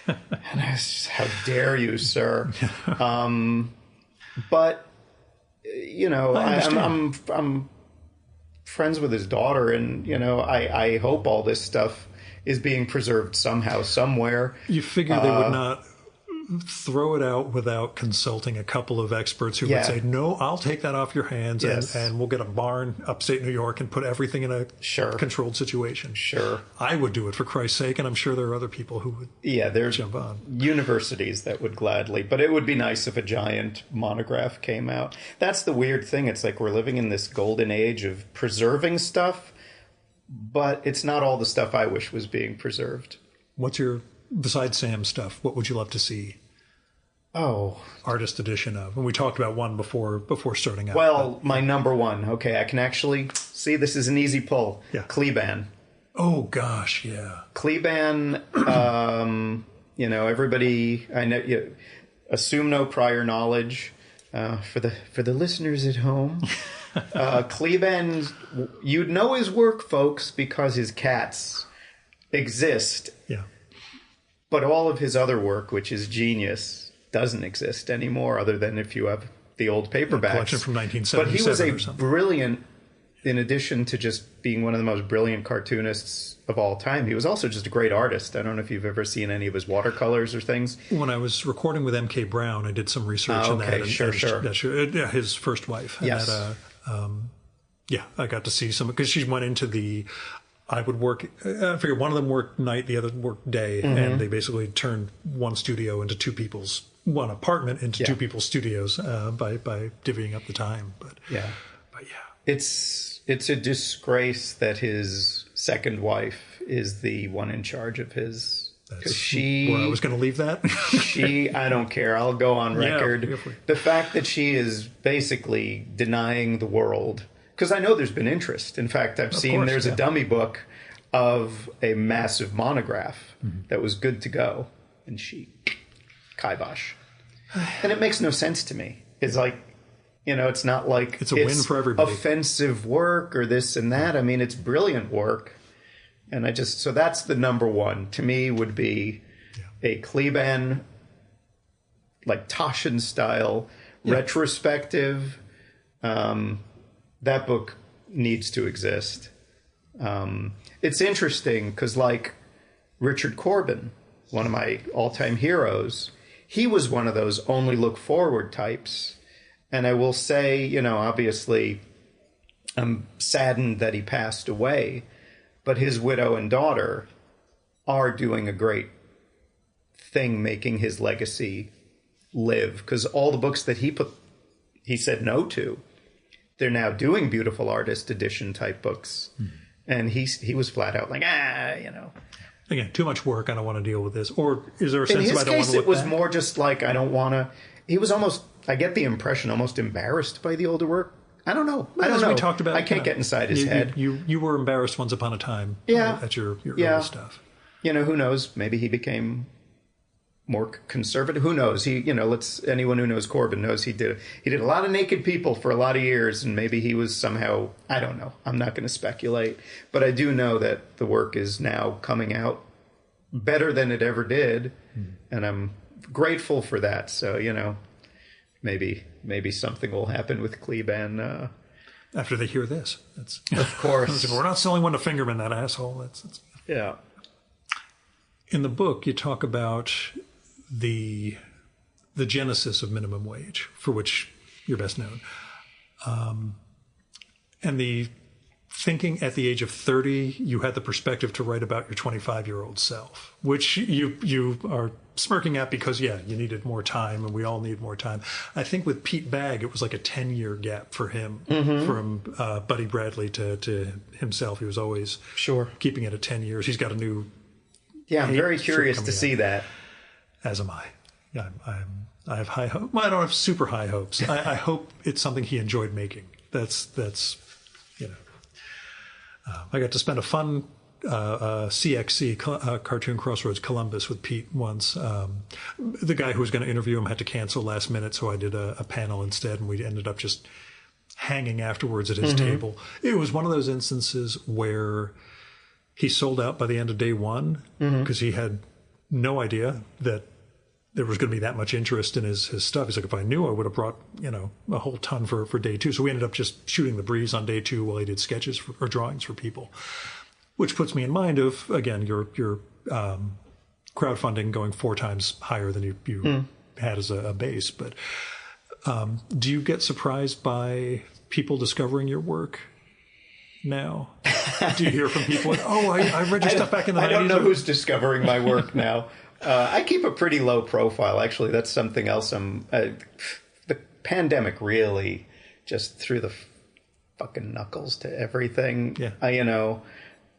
And I was just, how dare you, sir? But, you know, I'm friends with his daughter, and, you know, I hope all this stuff is being preserved somehow, somewhere. You figure they would not throw it out without consulting a couple of experts who would say, no, I'll take that off your hands, and we'll get a barn upstate New York and put everything in a controlled situation. Sure. I would do it, for Christ's sake, and I'm sure there are other people who would there's jump on. Universities that would gladly, but it would be nice if a giant monograph came out. That's the weird thing. It's like we're living in this golden age of preserving stuff, but it's not all the stuff I wish was being preserved. Besides Sam's stuff, what would you love to see? Artist edition of. And we talked about one before starting out. Well, my number one. Okay, I can actually see this is an easy pull. Yeah. Kleban. Oh gosh, yeah. Kleban. You know, everybody. I know. Assume no prior knowledge. For the listeners at home, Kleban. You'd know his work, folks, because his cats exist. Yeah. But all of his other work, which is genius, doesn't exist anymore, other than if you have the old paperbacks. Collection from 1977. But he was a brilliant, in addition to just being one of the most brilliant cartoonists of all time, he was also just a great artist. I don't know if you've ever seen any of his watercolors or things. When I was recording with M.K. Brown, I did some research on that. Sure. Yeah, his first wife. And yes. I got to see some, because she went into the... I would work, I figure one of them worked night, the other worked day, and they basically turned one apartment into two people's studios by divvying up the time. But yeah, it's a disgrace that his second wife is the one in charge of his. That's where I was going to leave that. I don't care. I'll go on record. Yeah, the fact that she is basically denying the world. Because I know there's been interest. In fact, I've seen there's a dummy book of a massive monograph that was good to go. And she, kibosh. And it makes no sense to me. It's like, you know, it's not like it's a win for everybody. Offensive work or this and that. I mean, it's brilliant work. And so that's the number one. To me would be a Kleban, like Taschen style, retrospective. That book needs to exist. It's interesting because, like, Richard Corbin, one of my all-time heroes, he was one of those only look forward types. And I will say, you know, obviously, I'm saddened that he passed away, but his widow and daughter are doing a great thing making his legacy live. Because all the books that he said no to, they're now doing beautiful artist edition type books. And he was flat out like, you know. Again, too much work. I don't want to deal with this. Or is there a sense of I don't want to look back? In his case, it was more just like, I don't want to. He was almost, I get the impression, almost embarrassed by the older work. I don't know. I don't know. We talked about, I can't get inside his head. You were embarrassed once upon a time at your early stuff. You know, who knows? Maybe he became more conservative. Who knows? Anyone who knows Corbin knows he did a lot of naked people for a lot of years, and maybe he was somehow, I don't know. I'm not going to speculate, but I do know that the work is now coming out better than it ever did, and I'm grateful for that. So, you know, maybe something will happen with Kleban after they hear this. Of course. We're not selling one to Fingerman, that asshole. That's yeah. In the book, you talk about the genesis of minimum wage, for which you're best known, and the thinking at the age of 30, you had the perspective to write about your 25-year-old self, which you are smirking at because, you needed more time, and we all need more time. I think with Pete Bagg, it was like a 10-year gap for him, from Buddy Bradley to himself. He was always keeping it at 10 years. He's got a new... Yeah, I'm very curious to see that. as am I. I have high hopes. Well, I don't have super high hopes. I hope it's something he enjoyed making. That's I got to spend a fun CXC, Cartoon Crossroads Columbus, with Pete once. The guy who was going to interview him had to cancel last minute, so I did a panel instead, and we ended up just hanging afterwards at his table. It was one of those instances where he sold out by the end of day one because he had no idea that there was going to be that much interest in his stuff. He's like, if I knew, I would have brought, a whole ton for day two. So we ended up just shooting the breeze on day two while he did sketches or drawings for people, which puts me in mind of, again, your crowdfunding going 4 times higher than you had as a base. But do you get surprised by people discovering your work now? Do you hear from people like, oh, I read your stuff back in the 90s? I don't know who's discovering my work now. I keep a pretty low profile, actually. That's something else. The pandemic really just threw the fucking knuckles to everything. Yeah. Did you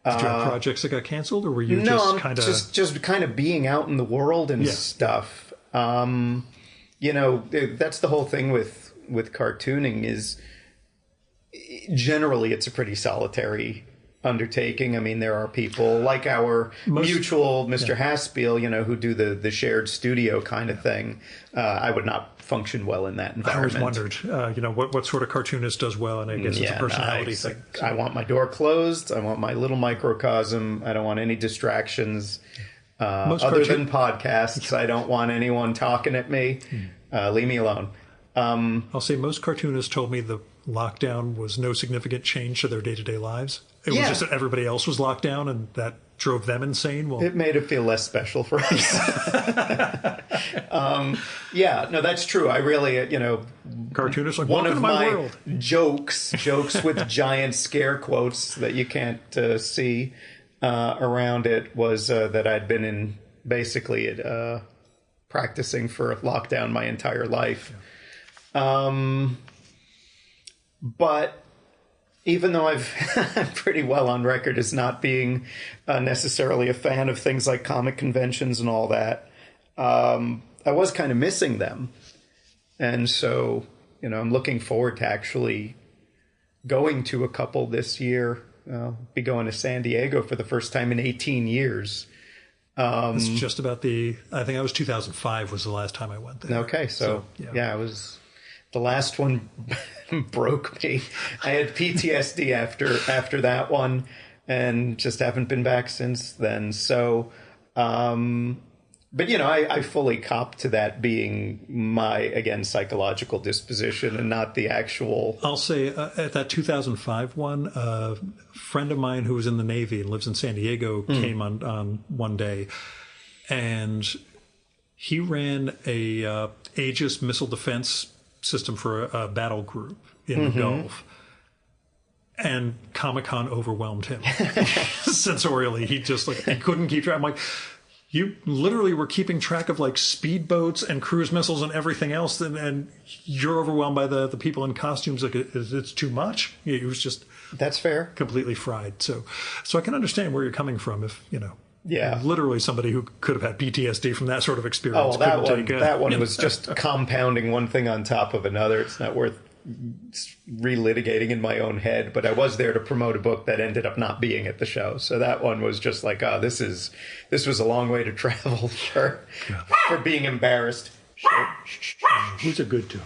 have projects that got canceled, or were you just kind of being out in the world and stuff? That's the whole thing with cartooning is generally it's a pretty solitary undertaking. I mean, there are people like our mutual Mr. Haspiel, who do the shared studio kind of thing. I would not function well in that environment. I always wondered, what sort of cartoonist does well, and I guess it's a personality thing. I want my door closed. I want my little microcosm. I don't want any distractions other than podcasts. I don't want anyone talking at me. Leave me alone. I'll say most cartoonists told me the lockdown was no significant change to their day-to-day lives. It was just that everybody else was locked down, and that drove them insane. Well, it made it feel less special for us. That's true. I really, cartoonists like one of my world. jokes with giant scare quotes that you can't see around it was that I'd been in basically practicing for lockdown my entire life. But even though I'm pretty well on record as not being necessarily a fan of things like comic conventions and all that, I was kind of missing them. And so, I'm looking forward to actually going to a couple this year. I'll be going to San Diego for the first time in 18 years. It's just about I think that was 2005 was the last time I went there. Okay, so I was... The last one broke me. I had PTSD after that one, and just haven't been back since then. So, but I fully cop to that being my, again, psychological disposition and not the actual. I'll say at that 2005 one, a friend of mine who was in the Navy and lives in San Diego came on one day, and he ran a Aegis missile defense system for a battle group in the Gulf, and Comic-Con overwhelmed him sensorially. He just he couldn't keep track. I'm like, you literally were keeping track of speedboats and cruise missiles and everything else, and you're overwhelmed by the people in costumes. It's too much. It was just that's fair, completely fried. So I can understand where you're coming from. If Yeah, literally somebody who could have had PTSD from that sort of experience. Oh, that one was just compounding one thing on top of another. It's not worth relitigating in my own head, but I was there to promote a book that ended up not being at the show. So that one was just like, this was a long way to travel for being embarrassed. Who's a good dog?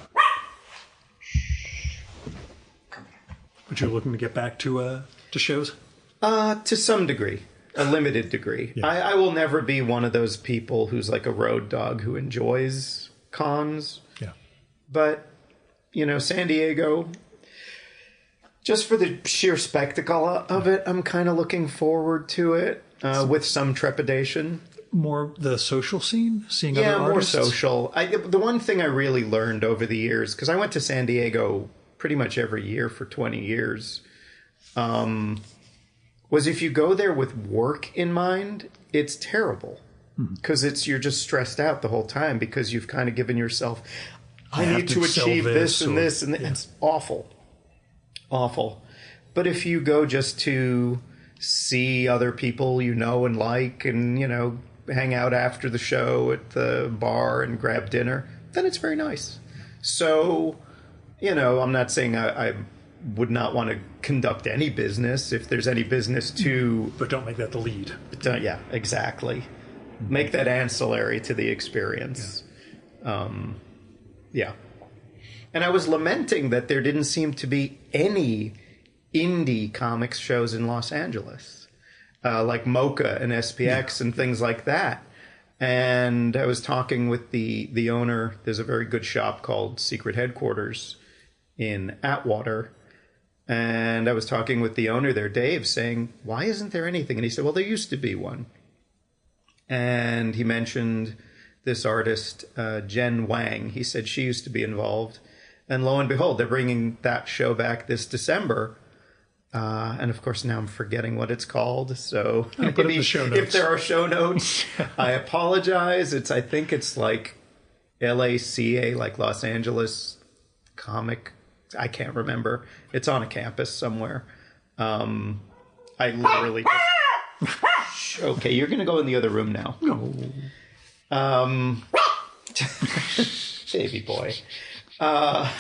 But you're looking to get back to shows? To some degree. A limited degree. Yeah. I will never be one of those people who's like a road dog who enjoys cons. Yeah. But, San Diego, just for the sheer spectacle of it, I'm kind of looking forward to it with some trepidation. More the social scene? Seeing other artists? More social. The one thing I really learned over the years, because I went to San Diego pretty much every year for 20 years, was if you go there with work in mind, it's terrible. Because you're just stressed out the whole time because you've kind of given yourself, I need to achieve this and this. And it's awful. Awful. But if you go just to see other people you know and like and, hang out after the show at the bar and grab dinner, then it's very nice. So, I'm not saying I would not want to conduct any business if there's any business to... But don't make that the lead. Yeah, exactly. Make that ancillary to the experience. Yeah. And I was lamenting that there didn't seem to be any indie comics shows in Los Angeles, like Mocha and SPX and things like that. And I was talking with the owner. There's a very good shop called Secret Headquarters in Atwater. And I was talking with the owner there, Dave, saying, why isn't there anything? And he said, well, there used to be one. And he mentioned this artist, Jen Wang. He said she used to be involved. And lo and behold, they're bringing that show back this December. And of course, now I'm forgetting what it's called. So maybe if there are show notes, I apologize. I think it's like LACA, like Los Angeles Comic. I can't remember. It's on a campus somewhere. I literally just... Okay, you're going to go in the other room now. No. Baby boy. But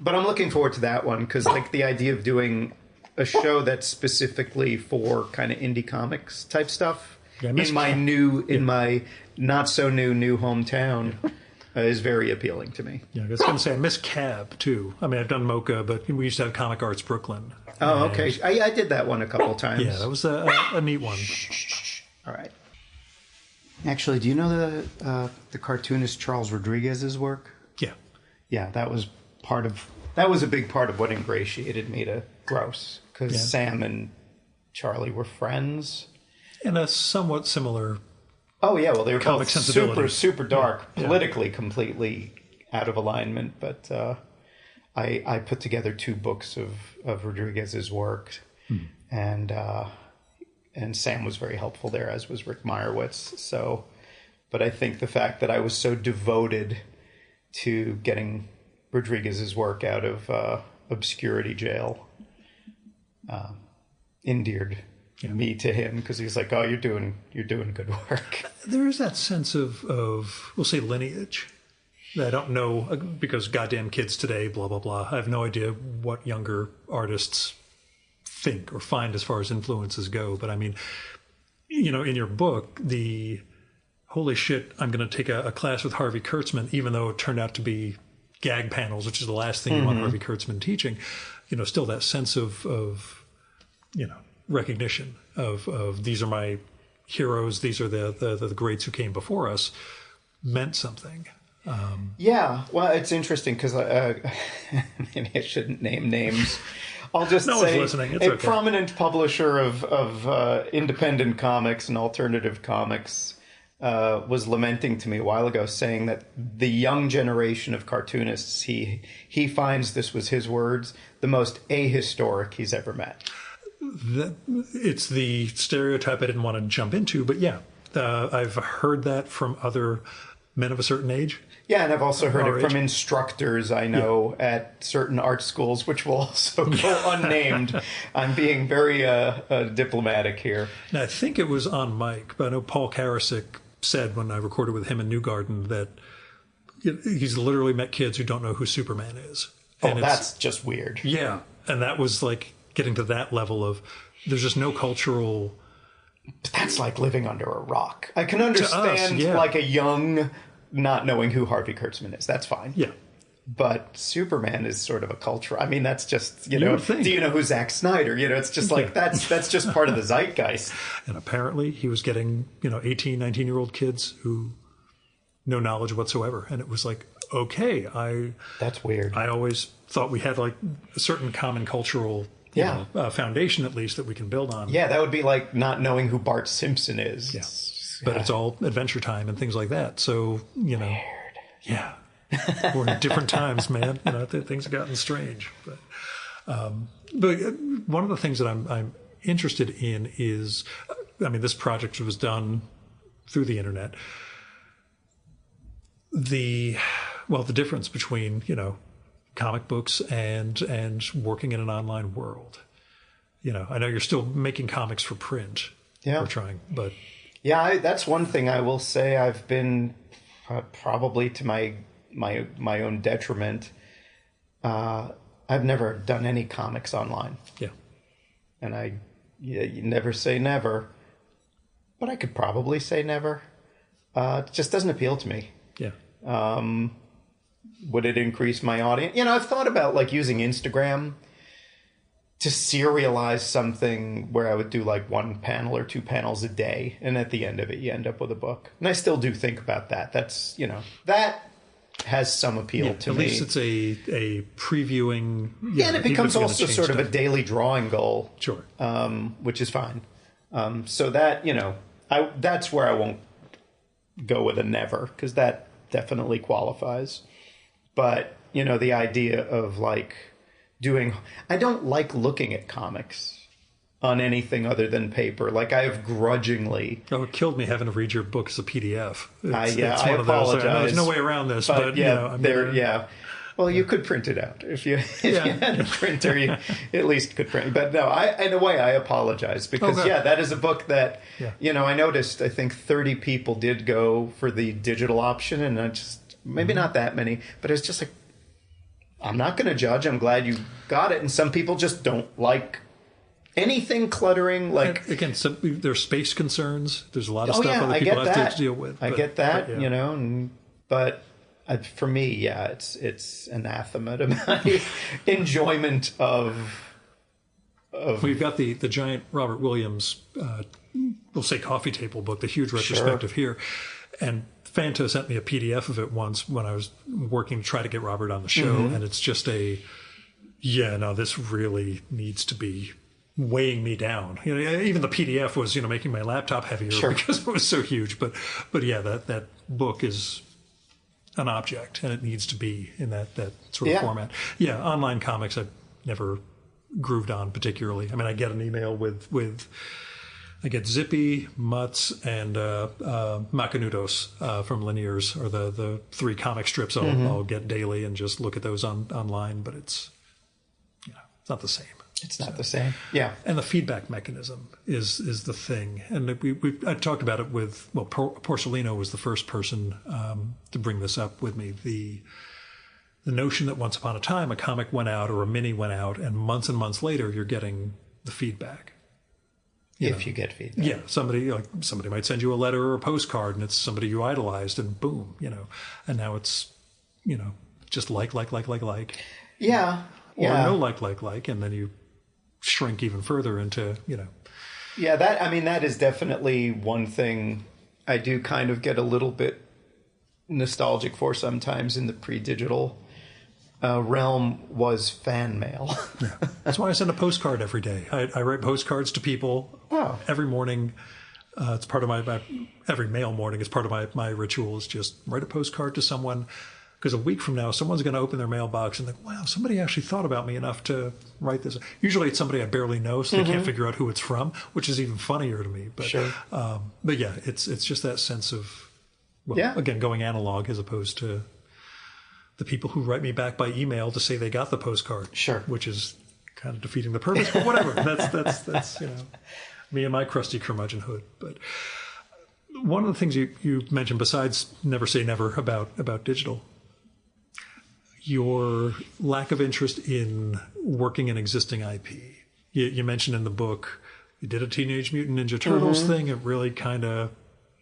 I'm looking forward to that one because, like, the idea of doing a show that's specifically for kind of indie comics type stuff in my not so new hometown is very appealing to me. Yeah, I was going to say I miss Cab too. I mean, I've done Mocha, but we used to have Comic Arts Brooklyn. Oh, okay. I did that one a couple times. Yeah, that was a neat one. All right. Actually, do you know the cartoonist Charles Rodriguez's work? Yeah. Yeah, that was a big part of what ingratiated me to Gross, because Sam and Charlie were friends. And a somewhat similar... Oh, yeah, well, they were both super dark, politically completely out of alignment, but I put together 2 books of Rodriguez's work, and Sam was very helpful there, as was Rick Meyerowitz. So, but I think the fact that I was so devoted to getting Rodriguez's work out of obscurity jail endeared me to him, because he's like, oh, you're doing good work. There is that sense of we'll say lineage that I don't know, because goddamn kids today, blah blah blah. I have no idea what younger artists think or find as far as influences go. But I mean, in your book, the holy shit, I'm going to take a class with Harvey Kurtzman, even though it turned out to be gag panels, which is the last thing you want Harvey Kurtzman teaching. Still that sense of recognition of these are my heroes, these are the greats who came before us, meant something. Yeah, well, it's interesting because maybe I shouldn't name names. I'll just say a prominent publisher of independent comics and alternative comics was lamenting to me a while ago, saying that the young generation of cartoonists, he finds, this was his words, the most ahistoric he's ever met. It's the stereotype I didn't want to jump into, but yeah, I've heard that from other men of a certain age. Yeah, and I've also heard it from instructors I know at certain art schools, which will also go unnamed. I'm being very diplomatic here. Now, I think it was on mic, but I know Paul Karasik said when I recorded with him in Newgarden that he's literally met kids who don't know who Superman is. And that's just weird. Yeah, and that was like getting to that level of there's just no cultural... But that's like living under a rock. I can understand like a young not knowing who Harvey Kurtzman is. That's fine. Yeah. But Superman is sort of a culture. I mean, that's just, do you know who Zack Snyder? It's just like, that's just part of the zeitgeist. And apparently he was getting, 18, 19-year-old kids who no knowledge whatsoever. And it was like, okay, that's weird. I always thought we had like a certain common cultural foundation, at least, that we can build on. Yeah, that would be like not knowing who Bart Simpson is. Yeah. But it's all Adventure Time and things like that. So, Weird. Yeah. We're in different times, man. Things have gotten strange. But one of the things that I'm interested in is, this project was done through the internet. The difference between, comic books and working in an online world. I know you're still making comics for print. Yeah. We're trying, but... Yeah, that's one thing I will say. I've been probably to my own detriment. I've never done any comics online. Yeah. And you never say never, but I could probably say never. It just doesn't appeal to me. Yeah. Would it increase my audience? I've thought about like using Instagram to serialize something where I would do like 1 panel or 2 panels a day. And at the end of it, you end up with a book. And I still do think about that. That's, that has some appeal to me. At least it's a previewing. Yeah, and it becomes also sort of a daily drawing goal. Sure. Which is fine. So that, that's where I won't go with a never, because that definitely qualifies. But, the idea of like I don't like looking at comics on anything other than paper. Like I have grudgingly. Oh, it killed me having to read your book as a PDF. I one apologize. There's no way around this, but yeah. Well, you could print it out if you had a printer. You at least could print. But no, in a way, I apologize because that is a book that I noticed. I think 30 people did go for the digital option, and I just maybe not that many, but it's just like I'm not going to judge. I'm glad you got it, and some people just don't like anything cluttering. Like again, there's space concerns. There's a lot of stuff other people have to deal with. I get that, but. For me, it's anathema to my enjoyment of. We've got the giant Robert Williams, we'll say coffee table book, the huge retrospective here, and Fanta sent me a PDF of it once when I was working to try to get Robert on the show, and it's just this really needs to be weighing me down. Even the PDF was making my laptop heavier because it was so huge. But that book is an object, and it needs to be in that sort of format. Yeah, online comics I've never grooved on particularly. I mean, I get an email with I get Zippy, Mutz, and Macanudos from Linears, or the 3 comic strips I'll get daily and just look at those online, but it's it's not the same. It's not the same. Yeah. And the feedback mechanism is the thing. And I talked about it with, Porcelino was the first person to bring this up with me. The notion that once upon a time a comic went out or a mini went out, and months and months later you're getting the feedback. You get feedback. Yeah. Somebody might send you a letter or a postcard, and it's somebody you idolized, and boom, and now it's, just like. Yeah. Or no like, and then you shrink even further into, Yeah, that is definitely one thing I do kind of get a little bit nostalgic for sometimes in the pre-digital realm was fan mail. Yeah. That's why I send a postcard every day. I write postcards to people every morning. It's part of my every mail morning. It's part of my ritual is just write a postcard to someone. Because a week from now, someone's going to open their mailbox and think, wow, somebody actually thought about me enough to write this. Usually it's somebody I barely know, so they can't figure out who it's from, which is even funnier to me. But, but yeah, it's just that sense of, again, going analog as opposed to the people who write me back by email to say they got the postcard. Sure. Which is kind of defeating the purpose, but whatever. That's me and my crusty curmudgeonhood. But one of the things you mentioned, besides never say never about digital, your lack of interest in working in existing IP. You mentioned in the book, you did a Teenage Mutant Ninja Turtles thing. It really kind of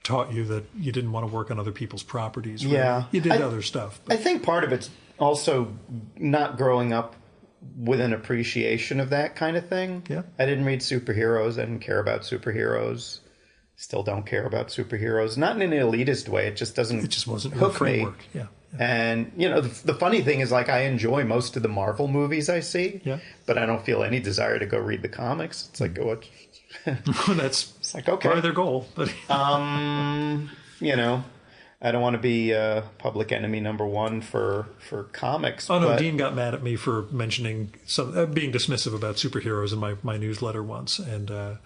taught you that you didn't want to work on other people's properties. Right? Yeah. You did other stuff. But I think part of it's also not growing up with an appreciation of that kind of thing. Yeah. I didn't read superheroes. I didn't care about superheroes. Still don't care about superheroes. Not in an elitist way. It just wasn't hook your framework. Me. Yeah. And, the funny thing is, I enjoy most of the Marvel movies I see, but I don't feel any desire to go read the comics. It's like, that's okay. Part of their goal. But I don't want to be public enemy number one for comics. Oh, no, Dean got mad at me for mentioning being dismissive about superheroes in my newsletter once. And,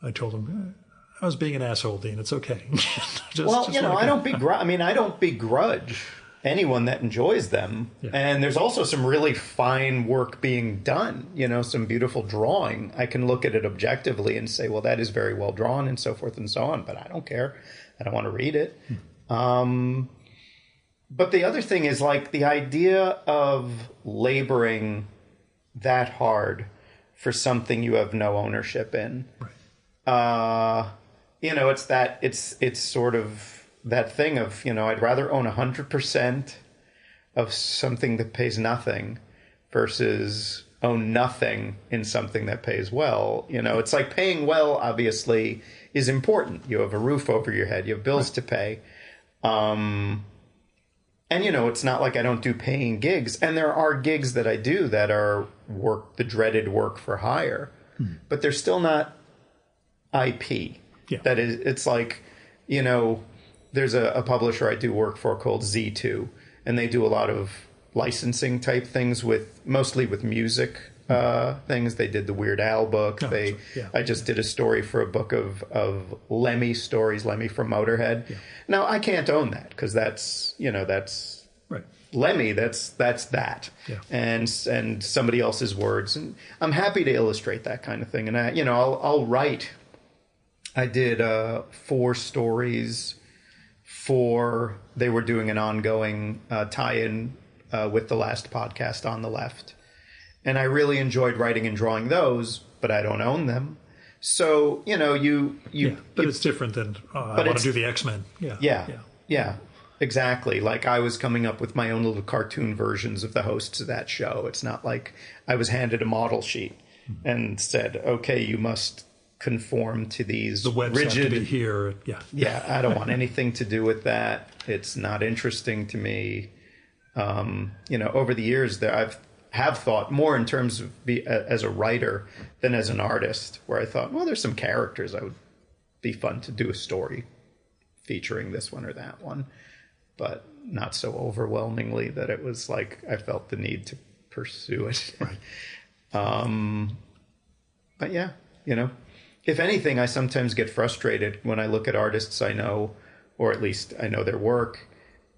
I told him, I was being an asshole, Dean. It's okay. I don't begrudge. anyone that enjoys them. Yeah. And there's also some really fine work being done, some beautiful drawing. I can look at it objectively and say, well, that is very well drawn and so forth and so on, but I don't care. I don't want to read it. But the other thing is like the idea of laboring that hard for something you have no ownership in. Right. It's sort of that thing of, I'd rather own 100% of something that pays nothing versus own nothing in something that pays well. It's like paying well, obviously, is important. You have a roof over your head. You have bills to pay. And, it's not like I don't do paying gigs. And there are gigs that I do that are the dreaded work for hire. But they're still not IP. Yeah. That is, it's like, there's a publisher I do work for called Z2. And they do a lot of licensing type things mostly with music things. They did the Weird Al book. I just did a story for a book of Lemmy stories, Lemmy from Motorhead. Yeah. Now I can't own that because that's right. Lemmy. That's that. Yeah. And somebody else's words. And I'm happy to illustrate that kind of thing. And I'll write. I did 4 stories they were doing an ongoing tie-in with the last podcast on the left. And I really enjoyed writing and drawing those, but I don't own them. So, but it's different than I want to do the X-Men. Yeah, exactly. Like I was coming up with my own little cartoon versions of the hosts of that show. It's not like I was handed a model sheet and said, okay, you must conform to these webs rigid... have to be here. Yeah, I don't want anything to do with that. It's not interesting to me. Over the years, have thought more in terms of as a writer than as an artist, where I thought, well, there's some characters I would be fun to do a story featuring this one or that one, but not so overwhelmingly that it was like I felt the need to pursue it. Right. But yeah, if anything, I sometimes get frustrated when I look at artists I know, or at least I know their work,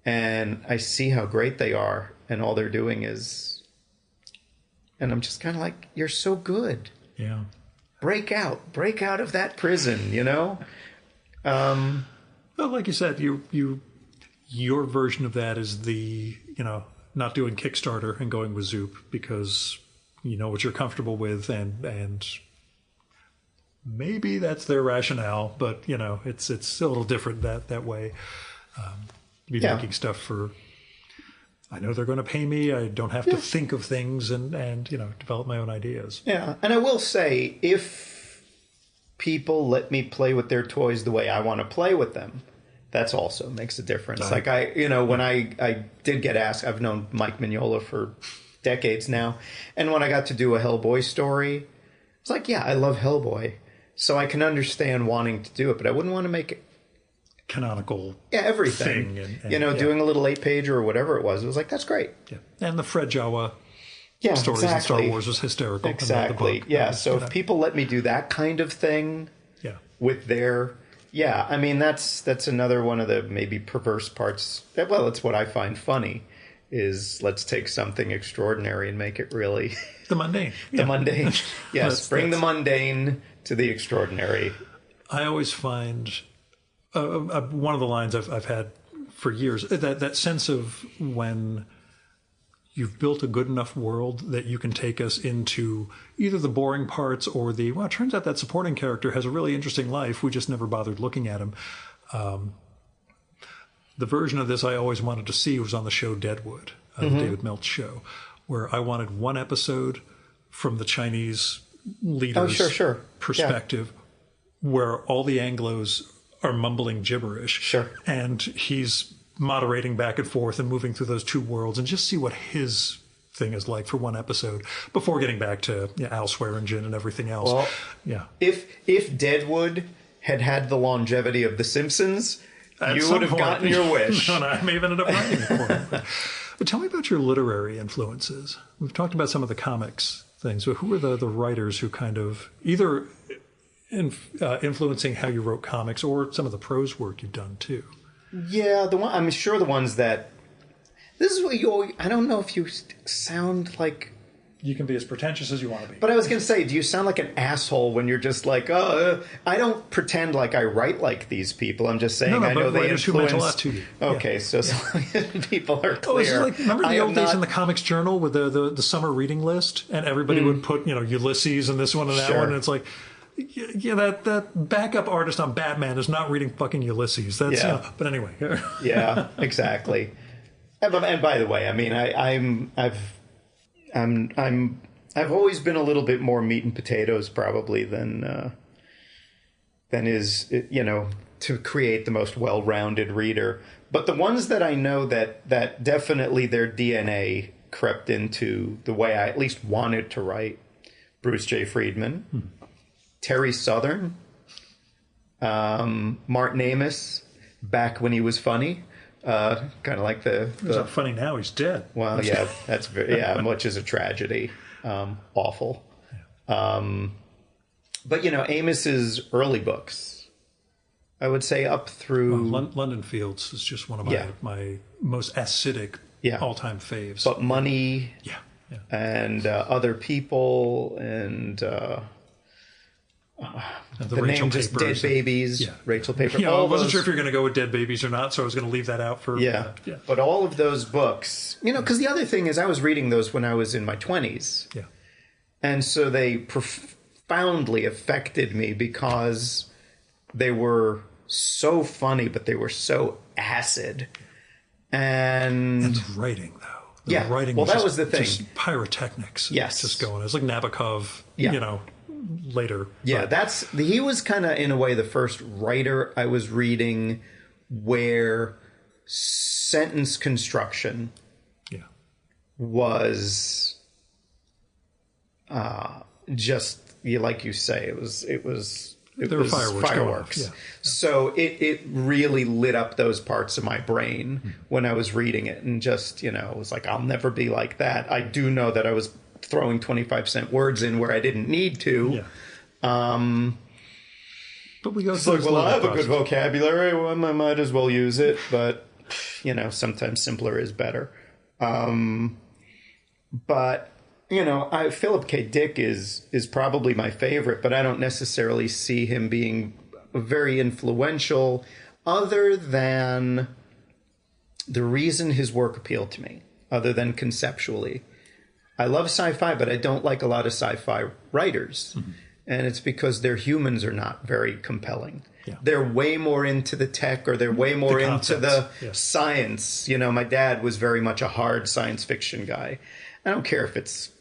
and I see how great they are, and all they're doing is... And I'm just kind of like, you're so good. Yeah. Break out of that prison, Well, like you said, your version of that is the, not doing Kickstarter and going with Zoop because you know what you're comfortable with and maybe that's their rationale, but it's a little different that way. Making stuff for... I know they're going to pay me. I don't have to think of things and develop my own ideas. Yeah, and I will say, if people let me play with their toys the way I want to play with them, that's also makes a difference. Like when I did get asked, I've known Mike Mignola for decades now, and when I got to do a Hellboy story, it's like, I love Hellboy, so I can understand wanting to do it, but I wouldn't want to make it canonical everything thing and doing a little 8-page or whatever it was like, that's great. And the Fred Jawa stories in Star Wars was hysterical. Exactly. So if people let me do that kind of thing with their I mean that's another one of the maybe perverse parts. Well, it's what I find funny is let's take something extraordinary and make it really the mundane. Mundane. Yes, bring the mundane to the extraordinary. I always find one of the lines I've had for years, that sense of when you've built a good enough world that you can take us into either the boring parts or it turns out that supporting character has a really interesting life. We just never bothered looking at him. The version of this I always wanted to see was on the show Deadwood, the David Milch show, where I wanted one episode from the Chinese leader's perspective where all the Anglos are mumbling gibberish. And he's moderating back and forth and moving through those two worlds and just see what his thing is like for one episode before getting back to Al Swearingen and everything else. Well, if Deadwood had the longevity of The Simpsons, you would have gotten your wish. No, I may have ended up writing it for him. But tell me about your literary influences. We've talked about some of the comics things, but who are the writers who kind of either influencing how you wrote comics or some of the prose work you've done too? Yeah, I'm sure the ones that This is what I don't know if you sound like... You can be as pretentious as you want to be. But I was going to say, do you sound like an asshole when you're just like, I don't pretend like I write like these people. I'm just saying I know they influence... who meant a lot to you. Okay, so people are clear. It's like, remember the old days in the Comics Journal with the summer reading list? And everybody would put, Ulysses and this one and that one. And it's like, that backup artist on Batman is not reading fucking Ulysses. That's, but anyway. Yeah, exactly. And by the way, I mean, I've always been a little bit more meat and potatoes probably than is, to create the most well-rounded reader. But the ones that I know that definitely their DNA crept into the way I at least wanted to write: Bruce J. Friedman, Terry Southern, Martin Amis, back when he was funny. Kind of like He's not funny now. He's dead. Well, yeah, that's much is a tragedy. Awful. But Amos's early books, I would say up through London Fields is just one of my most acidic all-time faves. But Money, and Other People, and the name just Dead Babies, Rachel Paper. I wasn't sure if you're going to go with Dead Babies or not, so I was going to leave that out for... But all of those books, because the other thing is I was reading those when I was in my 20s. Yeah. And so they profoundly affected me because they were so funny, but they were so acid. And the writing, though. The writing was the thing. Just pyrotechnics. Yes. Just going. It's like Nabokov, later. Yeah, he was kind of, in a way, the first writer I was reading where sentence construction was just, like you say, it was fireworks. Yeah. So it really lit up those parts of my brain when I was reading it, and just, it was like, I'll never be like that. I do know that I was throwing 25-cent words in where I didn't need to. Yeah. But we go through. I have a good vocabulary. Well, I might as well use it. But sometimes simpler is better. But Philip K. Dick is probably my favorite, but I don't necessarily see him being very influential, other than the reason his work appealed to me, other than conceptually. I love sci-fi, but I don't like a lot of sci-fi writers. And it's because their humans are not very compelling. Yeah. They're way more into the tech, or they're way more into the science. My dad was very much a hard science fiction guy. I don't care if it's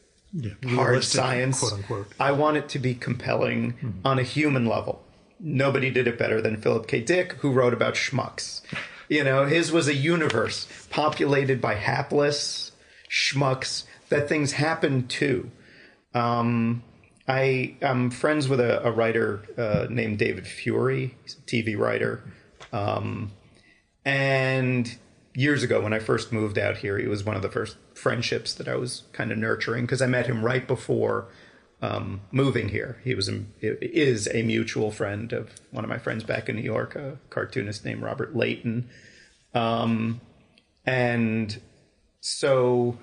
hard science. Quote unquote. I want it to be compelling on a human level. Nobody did it better than Philip K. Dick, who wrote about schmucks. His was a universe populated by hapless schmucks that things happen to. I'm friends with a writer named David Fury. He's a TV writer. And years ago, when I first moved out here, he was one of the first friendships that I was kind of nurturing, because I met him right before moving here. He is a mutual friend of one of my friends back in New York, a cartoonist named Robert Layton. And so,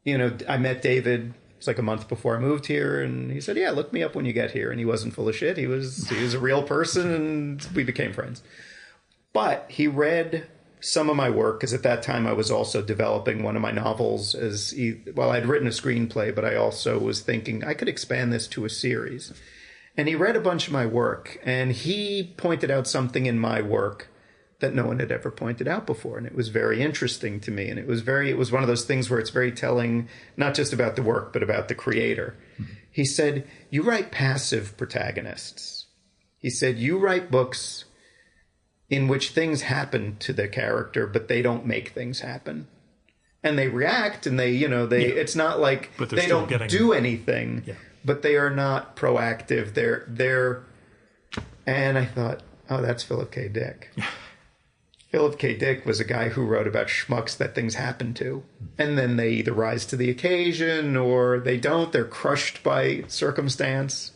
I met David. It's like a month before I moved here, and he said, look me up when you get here. And he wasn't full of shit. He was a real person, and we became friends. But he read some of my work, because at that time I was also developing one of my novels I'd written a screenplay, but I also was thinking I could expand this to a series. And he read a bunch of my work, and he pointed out something in my work that no one had ever pointed out before. And it was very interesting to me. And it was one of those things where it's very telling, not just about the work, but about the creator. He said, you write passive protagonists. He said, you write books in which things happen to the character, but they don't make things happen. And they react, and it's not like they don't do anything, but they are not proactive. And I thought, oh, that's Philip K. Dick. Philip K. Dick was a guy who wrote about schmucks that things happen to. And then they either rise to the occasion or they don't. They're crushed by circumstance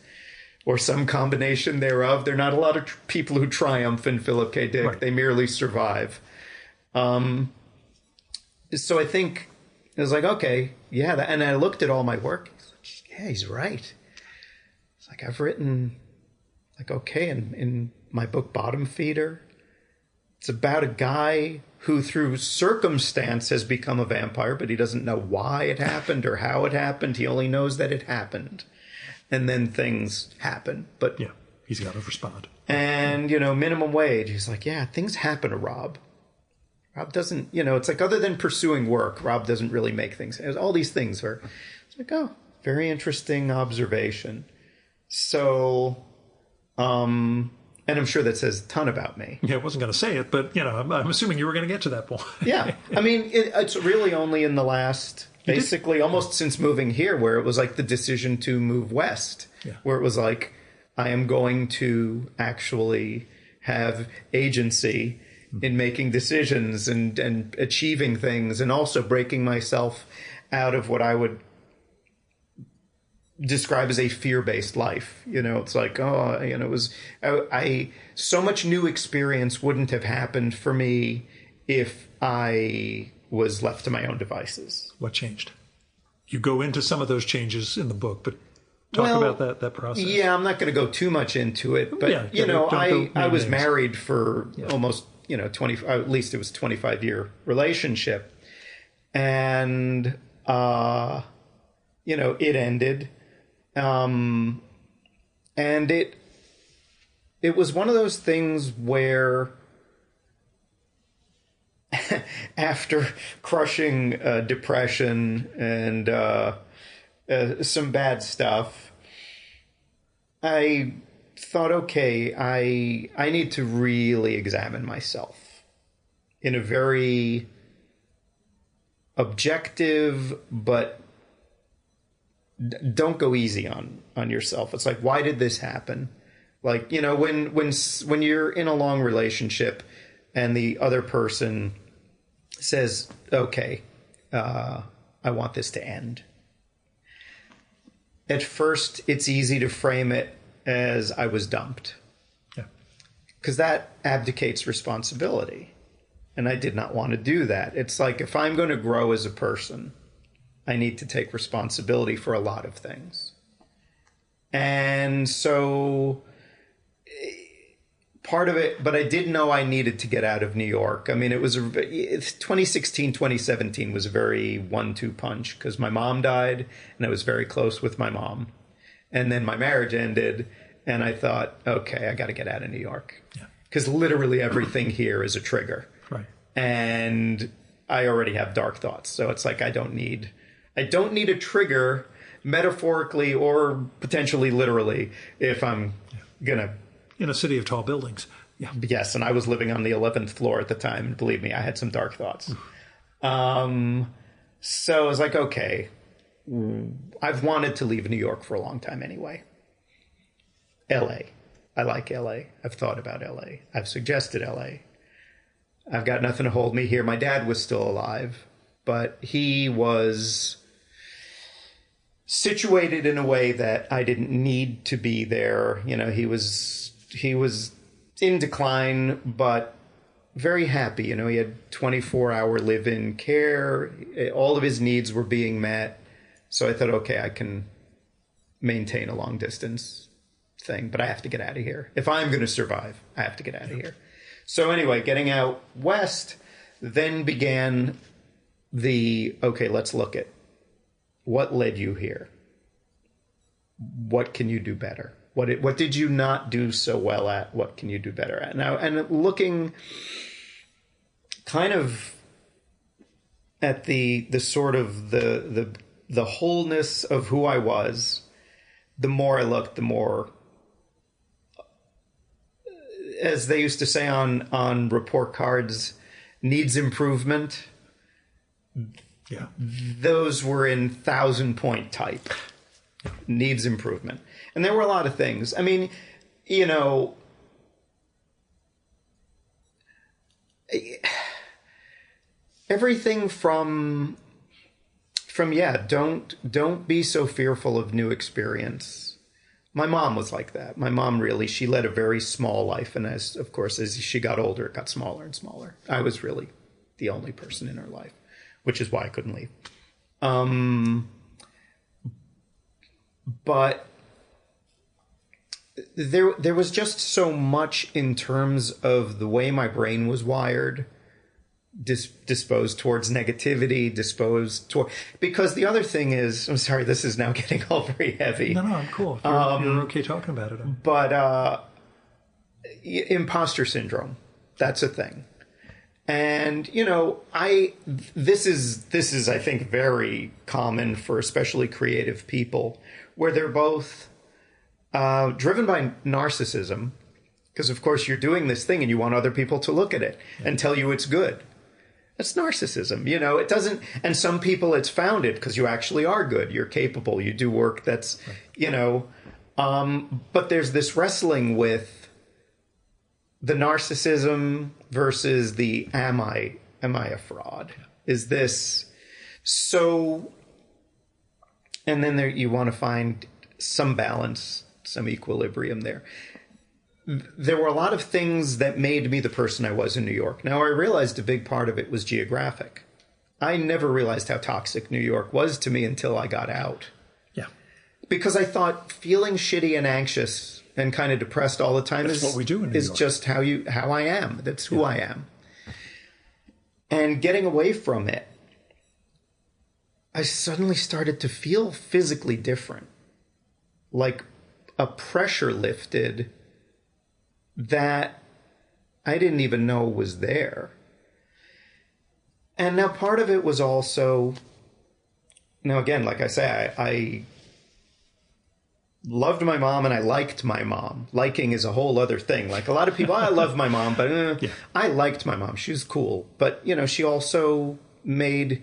or some combination thereof. There are not a lot of people who triumph in Philip K. Dick. Right. They merely survive. So I think it was like, okay, yeah. And I looked at all my work. Yeah, he's right. It's like I've written, like, okay, in my book Bottom Feeder, it's about a guy who through circumstance has become a vampire, but he doesn't know why it happened or how it happened. He only knows that it happened. And then things happen. But yeah, he's got to respond. And, you know, minimum wage. He's like, yeah, things happen to Rob. Rob doesn't, you know, it's like other than pursuing work, Rob doesn't really make things. All these things are, it's like, oh, very interesting observation. So, and I'm sure that says a ton about me. Yeah, I wasn't going to say it, but, you know, I'm assuming you were going to get to that point. Yeah. I mean, it's really only in the last, basically almost since moving here, where it was like the decision to move west, where it was like, I am going to actually have agency in making decisions and achieving things, and also breaking myself out of what I would describe as a fear-based life. You know, it's like, oh, you know, it was, I so much new experience wouldn't have happened for me if I was left to my own devices. What changed? You go into some of those changes in the book, but talk about that process. Yeah, I'm not going to go too much into it, but you know, I was married for almost, you know, 20, at least it was 25-year relationship. And, you know, it ended. And it was one of those things where after crushing depression and some bad stuff, I thought, okay, I need to really examine myself in a very objective, but don't go easy on yourself. It's like, why did this happen? Like, you know, when you're in a long relationship and the other person says, okay, I want this to end. At first, it's easy to frame it as I was dumped. Yeah. Because that abdicates responsibility. And I did not want to do that. It's like, if I'm going to grow as a person, I need to take responsibility for a lot of things. And so part of it, but I did know I needed to get out of New York. I mean, 2016, 2017 was a very 1-2 punch, because my mom died and I was very close with my mom. And then my marriage ended and I thought, okay, I got to get out of New York. Because literally everything here is a trigger. Right. And I already have dark thoughts. So it's like, I don't need a trigger, metaphorically or potentially literally, if I'm going to... In a city of tall buildings. Yeah. Yes, and I was living on the 11th floor at the time. And believe me, I had some dark thoughts. So I was like, okay, I've wanted to leave New York for a long time anyway. L.A. I like L.A. I've thought about L.A. I've suggested L.A. I've got nothing to hold me here. My dad was still alive, but he was situated in a way that I didn't need to be there. You know, he was in decline, but very happy. You know, he had 24-hour live-in care. All of his needs were being met. So I thought, okay, I can maintain a long-distance thing, but I have to get out of here. If I'm going to survive, I have to get out of here. So anyway, getting out west, then began okay, let's look at what led you here. What can you do better? What did you not do so well at? What can you do better at? Now, and looking kind of at the sort of the wholeness of who I was, the more I looked, the more, as they used to say on report cards, needs improvement. Yeah. Those were in 1,000-point type. Needs improvement. And there were a lot of things. I mean, you know, everything from don't be so fearful of new experience. My mom was like that. My mom really, she led a very small life. And as she got older, it got smaller and smaller. I was really the only person in her life. which is why I couldn't leave. But there was just so much in terms of the way my brain was wired, disposed towards negativity, because the other thing is, I'm sorry, this is now getting all very heavy. No, I'm cool. You're okay talking about it. But imposter syndrome, that's a thing. And, you know, this is, I think, very common for especially creative people, where they're both driven by narcissism, because, of course, you're doing this thing and you want other people to look at it and tell you it's good. That's narcissism, you know. It doesn't, and some people it's founded because you actually are good, you're capable, you do work that's, you know, but there's this wrestling with the narcissism versus the am I a fraud? Is this so? And then there you want to find some balance, some equilibrium there. There were a lot of things that made me the person I was in New York. Now, I realized a big part of it was geographic. I never realized how toxic New York was to me until I got out. Yeah. Because I thought feeling shitty and anxious and kind of depressed all the time That's what we do in New is York. just how I am. That's who I am. And getting away from it, I suddenly started to feel physically different. Like a pressure lifted that I didn't even know was there. And now part of it was also, now again, like I say, I loved my mom and I liked my mom. Liking is a whole other thing. Like a lot of people, I love my mom, but I liked my mom. She was cool. But, you know, she also made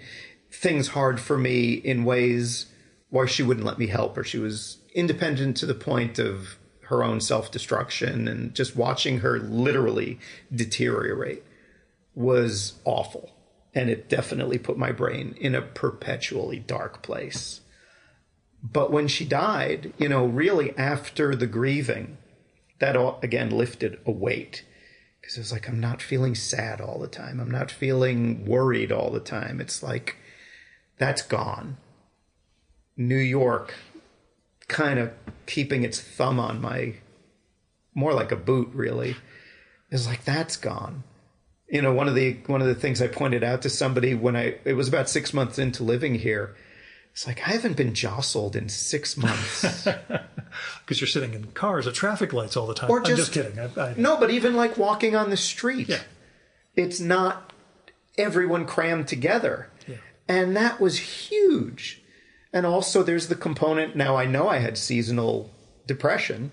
things hard for me in ways where she wouldn't let me help her. She was independent to the point of her own self-destruction, and just watching her literally deteriorate was awful. And it definitely put my brain in a perpetually dark place. But when she died, you know, really after the grieving, that all, again, lifted a weight. Because it was like, I'm not feeling sad all the time. I'm not feeling worried all the time. It's like, that's gone. New York kind of keeping its thumb on my, more like a boot, really, is like, that's gone. You know, one of the things I pointed out to somebody when it was about 6 months into living here, it's like, I haven't been jostled in 6 months. Because you're sitting in cars at traffic lights all the time. Or I'm just kidding. No, but even like walking on the street. Yeah. It's not everyone crammed together. Yeah. And that was huge. And also there's the component, now I know I had seasonal depression.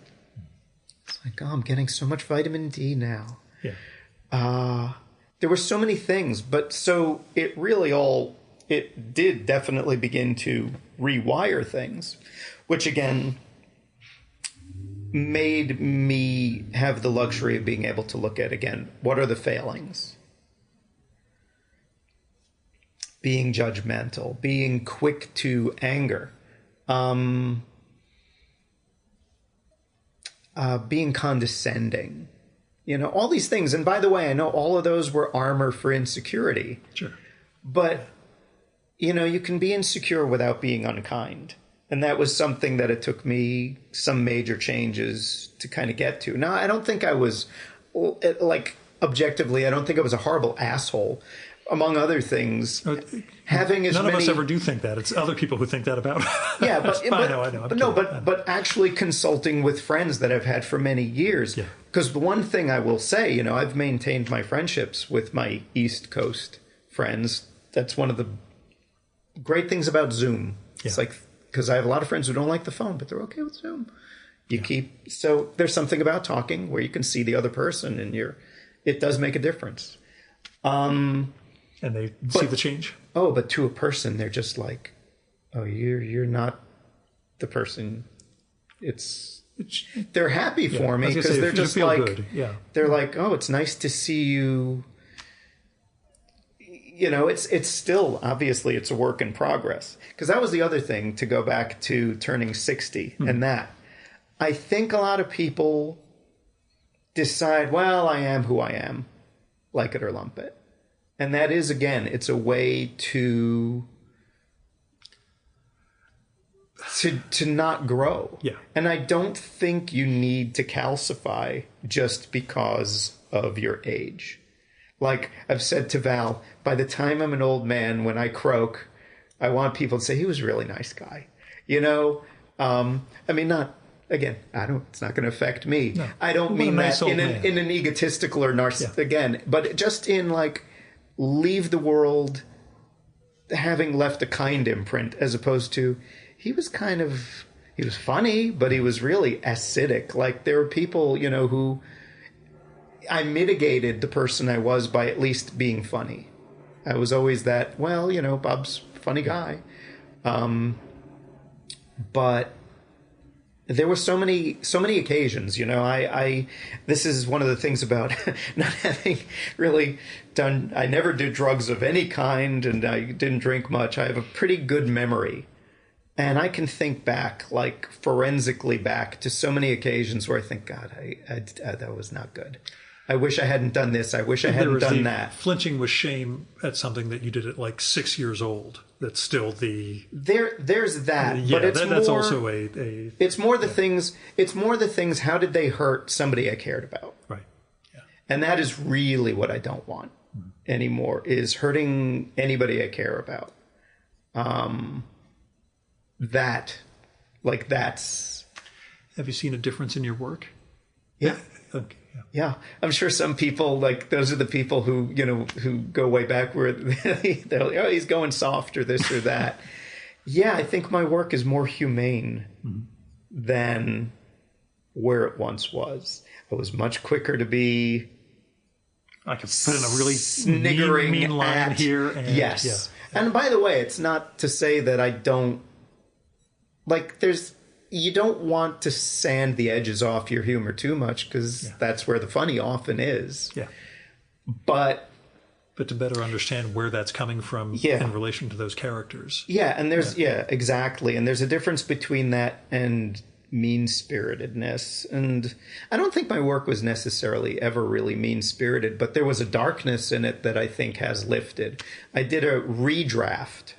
It's like, oh, I'm getting so much vitamin D now. Yeah. There were so many things, but so it really it did definitely begin to rewire things, which again made me have the luxury of being able to look at, again, what are the failings? Being judgmental, being quick to anger, being condescending, you know, all these things. And by the way, I know all of those were armor for insecurity. Sure. But, you know, you can be insecure without being unkind. And that was something that it took me some major changes to kind of get to. Now, I don't think I was, like, objectively, I don't think I was a horrible asshole. Among other things, having as None many... of us ever do think that. It's other people who think that about. Yeah, but I know. But actually consulting with friends that I've had for many years. Yeah. Because the one thing I will say, you know, I've maintained my friendships with my East Coast friends. That's one of the great things about Zoom. Yeah. It's like, because I have a lot of friends who don't like the phone, but they're okay with Zoom. So there's something about talking where you can see the other person, and it does make a difference. And they see the change? Oh, but to a person, they're just like, oh, you're not the person. They're happy for me because they're just like, good. Yeah. They're like, oh, it's nice to see you. You know, it's still, obviously, it's a work in progress. Because that was the other thing, to go back to turning 60 and that. I think a lot of people decide, well, I am who I am, like it or lump it. And that is, again, it's a way to not grow. Yeah. And I don't think you need to calcify just because of your age. Like I've said to Val, by the time I'm an old man, when I croak, I want people to say he was a really nice guy. You know, I mean, not again. It's not going to affect me. No. I don't mean that in an egotistical or narcissistic again, but just in like leave the world having left a kind imprint, as opposed to he was funny, but he was really acidic. Like there were people, you know, who I mitigated the person I was by at least being funny. I was always that, well, you know, Bob's a funny guy. But there were so many occasions, you know, this is one of the things about not having really done, I never did drugs of any kind and I didn't drink much. I have a pretty good memory. And I can think back, like forensically back to so many occasions where I think, God, that was not good. I wish I hadn't done this. I wish I hadn't done that. Flinching with shame at something that you did at like 6 years old. That's still the there's that. Yeah, but that's also a. It's more the things. It's more the things. How did they hurt somebody I cared about? Right. Yeah. And that is really what I don't want anymore. Is hurting anybody I care about. That's. Have you seen a difference in your work? Yeah. Okay. Yeah, I'm sure some people, like, those are the people who, you know, who go way back where they're like, oh, he's going soft or this or that. Yeah, I think my work is more humane than where it once was. I was much quicker to be... I could put in a really sniggering mean line here. And, yes. Yeah. And by the way, it's not to say that I don't... Like, you don't want to sand the edges off your humor too much because that's where the funny often is. Yeah. But to better understand where that's coming from in relation to those characters. Yeah, and there's exactly. And there's a difference between that and mean-spiritedness. And I don't think my work was necessarily ever really mean-spirited, but there was a darkness in it that I think has lifted. I did a redraft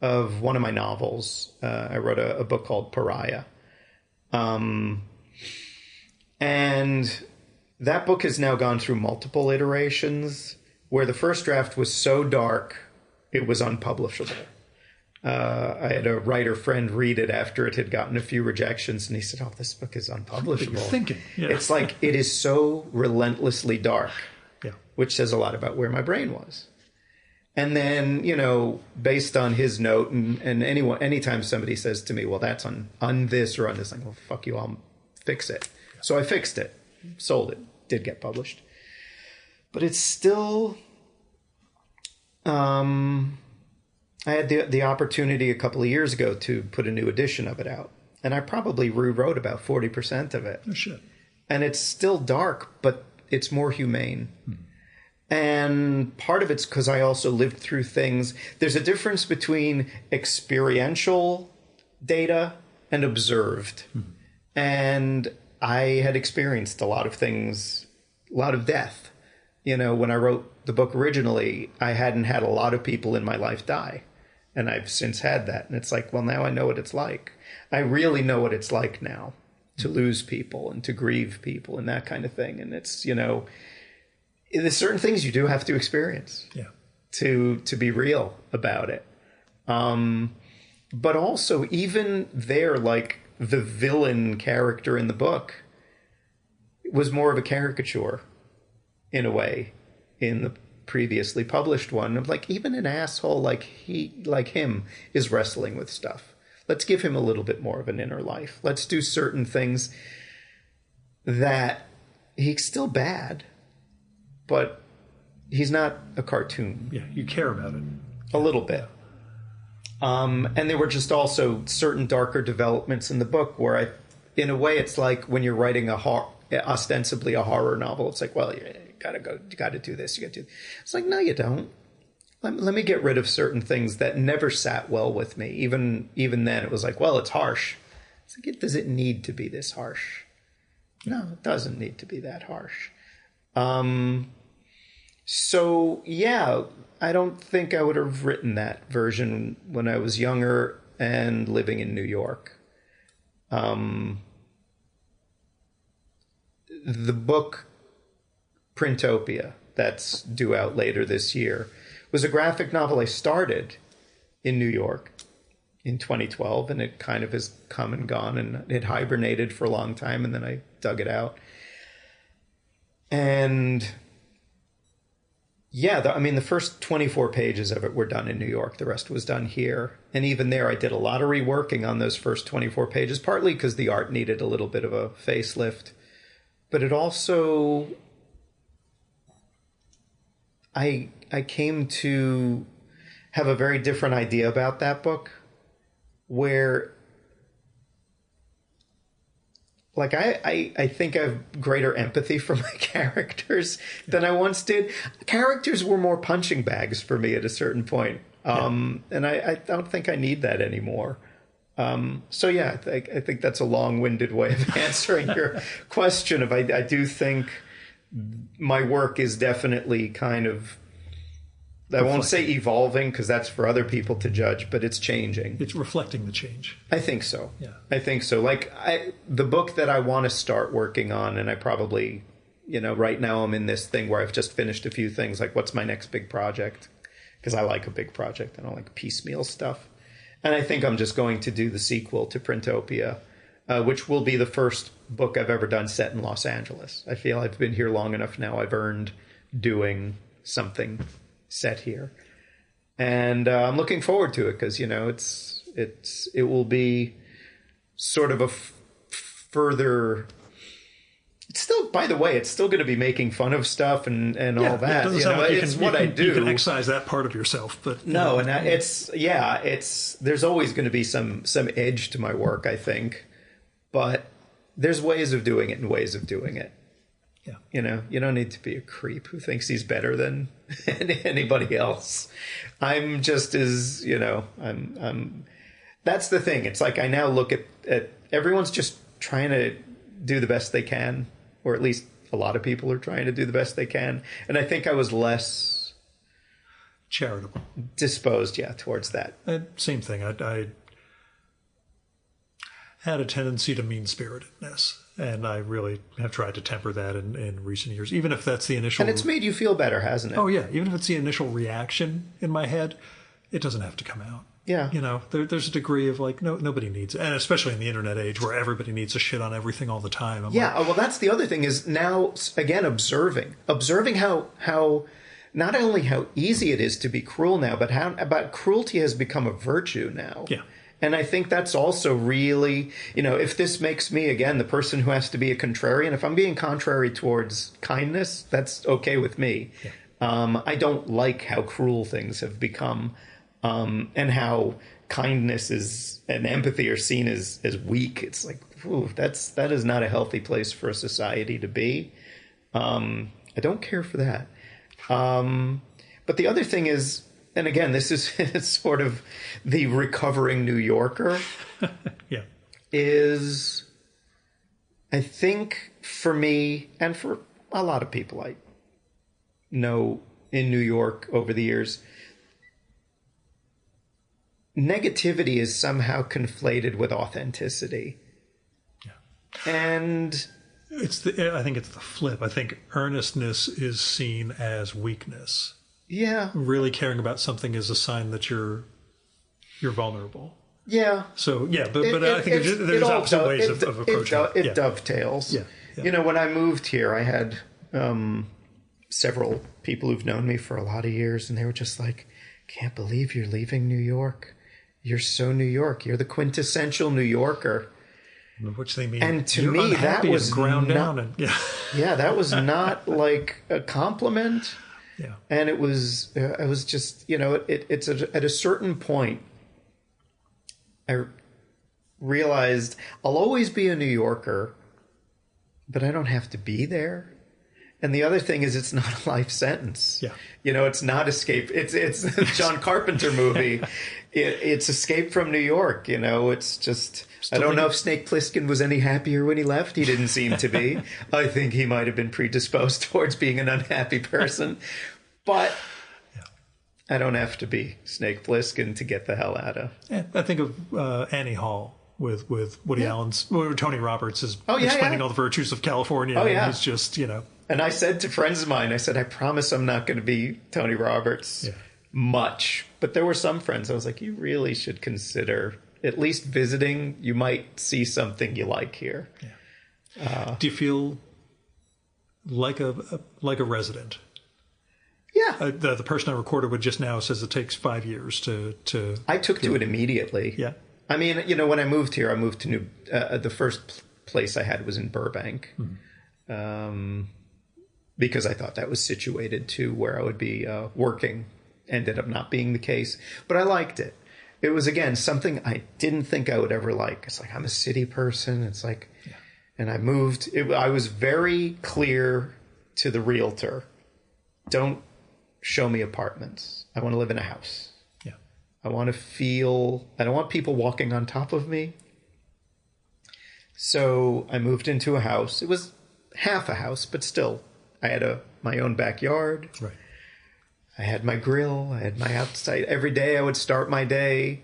of one of my novels. I wrote a book called Pariah. And that book has now gone through multiple iterations where the first draft was so dark, it was unpublishable. I had a writer friend read it after it had gotten a few rejections, and he said, oh, this book is unpublishable. You're thinking. Yeah. It's like, it is so relentlessly dark, which says a lot about where my brain was. And then, you know, based on his note, and anytime somebody says to me, well, that's on this or on this, I'm like, well, fuck you, I'll fix it. So I fixed it, sold it, did get published. But it's still, I had the opportunity a couple of years ago to put a new edition of it out. And I probably rewrote about 40% of it. Oh, shit. And it's still dark, but it's more humane. And part of it's because I also lived through things. There's a difference between experiential data and observed. And I had experienced a lot of things, a lot of death. You know, when I wrote the book originally, I hadn't had a lot of people in my life die. And I've since had that. And it's like, well, now I know what it's like. I really know what it's like now to lose people and to grieve people and that kind of thing. And it's, you know... There's certain things you do have to experience to be real about it. But also, even there, like the villain character in the book was more of a caricature in a way in the previously published one of like even an asshole like him is wrestling with stuff. Let's give him a little bit more of an inner life. Let's do certain things that he's still bad. But he's not a cartoon. Yeah, you care about it. A little bit. And there were just also certain darker developments in the book where in a way, it's like when you're writing ostensibly a horror novel, it's like, well, you gotta do this, you gotta do. It's like, no, you don't. Let me get rid of certain things that never sat well with me. Even then, it was like, well, it's harsh. It's like, does it need to be this harsh? No, it doesn't need to be that harsh. So, yeah, I don't think I would have written that version when I was younger and living in New York. The book PRINTOPIA, that's due out later this year, was a graphic novel I started in New York in 2012, and it kind of has come and gone, and it hibernated for a long time, and then I dug it out. And yeah, the first 24 pages of it were done in New York. The rest was done here. And even there, I did a lot of reworking on those first 24 pages, partly because the art needed a little bit of a facelift. But it also, I came to have a very different idea about that book, where, like, I think I have greater empathy for my characters than I once did. Characters were more punching bags for me at a certain point. And I don't think I need that anymore. So yeah, I think that's a long-winded way of answering your question. I do think my work is definitely kind of, I won't say evolving, because that's for other people to judge, but it's changing. It's reflecting the change. I think so. Yeah. I think so. Like, the book that I want to start working on, and I probably, right now I'm in this thing where I've just finished a few things, like what's my next big project? Because I like a big project. I don't like piecemeal stuff. And I think I'm just going to do the sequel to PRINTOPIA, which will be the first book I've ever done set in Los Angeles. I feel I've been here long enough now. I've earned doing something set here. And I'm looking forward to it because, it will be sort of a further... It's still, by the way, it's still going to be making fun of stuff and all that. It's what I do. You can excise that part of yourself, but no, and there's always going to be some edge to my work, I think, but there's ways of doing it and ways of doing it. Yeah, you don't need to be a creep who thinks he's better than anybody else. I'm just as I'm. That's the thing. It's like I now look at everyone's just trying to do the best they can. Or at least a lot of people are trying to do the best they can. And I think I was less charitable disposed, towards that. Same thing. I had a tendency to mean-spiritedness, and I really have tried to temper that in recent years, even if that's the initial... And it's made you feel better, hasn't it? Oh, yeah. Even if it's the initial reaction in my head, it doesn't have to come out. Yeah. There's a degree of like, nobody needs it. And especially in the internet age where everybody needs to shit on everything all the time. Well, that's the other thing is now, again, observing how not only how easy it is to be cruel now, but cruelty has become a virtue now. Yeah. And I think that's also really, if this makes me, again, the person who has to be a contrarian, if I'm being contrary towards kindness, that's okay with me. Yeah. I don't like how cruel things have become. And how kindness and empathy are seen as weak. It's like, that is not a healthy place for a society to be. I don't care for that. But the other thing is, and again, this is sort of the recovering New Yorker. Yeah. Is, I think for me and for a lot of people I know in New York over the years, negativity is somehow conflated with authenticity. Yeah. And I think it's the flip. I think earnestness is seen as weakness. Yeah. Really caring about something is a sign that you're vulnerable. Yeah. So, yeah, but I think there's opposite ways of approaching it. It dovetails. Yeah. Yeah. When I moved here, I had several people who've known me for a lot of years, and they were just like, can't believe you're leaving New York. You're so New York. You're the quintessential New Yorker. Which they mean. And to me, that was ground down. Yeah, that was not like a compliment. Yeah. And it was just, it's at a certain point, I realized I'll always be a New Yorker, but I don't have to be there. And the other thing is, it's not a life sentence. Yeah. It's not escape. It's a John Carpenter movie. It's Escape from New York. It's just, I don't know if Snake Plissken was any happier when he left. He didn't seem to be. I think he might have been predisposed towards being an unhappy person. But I don't have to be Snake Plissken to get the hell out of. Yeah, I think of Annie Hall with Woody Allen's, where Tony Roberts is explaining all the virtues of California. Oh, yeah. And he's just, And I said to friends of mine, I said, I promise I'm not going to be Tony Roberts much. But there were some friends I was like, you really should consider at least visiting. You might see something you like here. Yeah. Do you feel like a resident? Yeah. The person I recorded with just now says it takes 5 years to I took to it immediately. Yeah. I mean, when I moved here, I moved to the first place I had was in Burbank. Because I thought that was situated to where I would be working. Ended up not being the case. But I liked it. It was, again, something I didn't think I would ever like. It's like, I'm a city person. It's like, and I moved. I was very clear to the realtor. Don't show me apartments. I want to live in a house. Yeah. I don't want people walking on top of me. So I moved into a house. It was half a house, but still, I had my own backyard. Right. I had my grill. I had my outside. Every day I would start my day,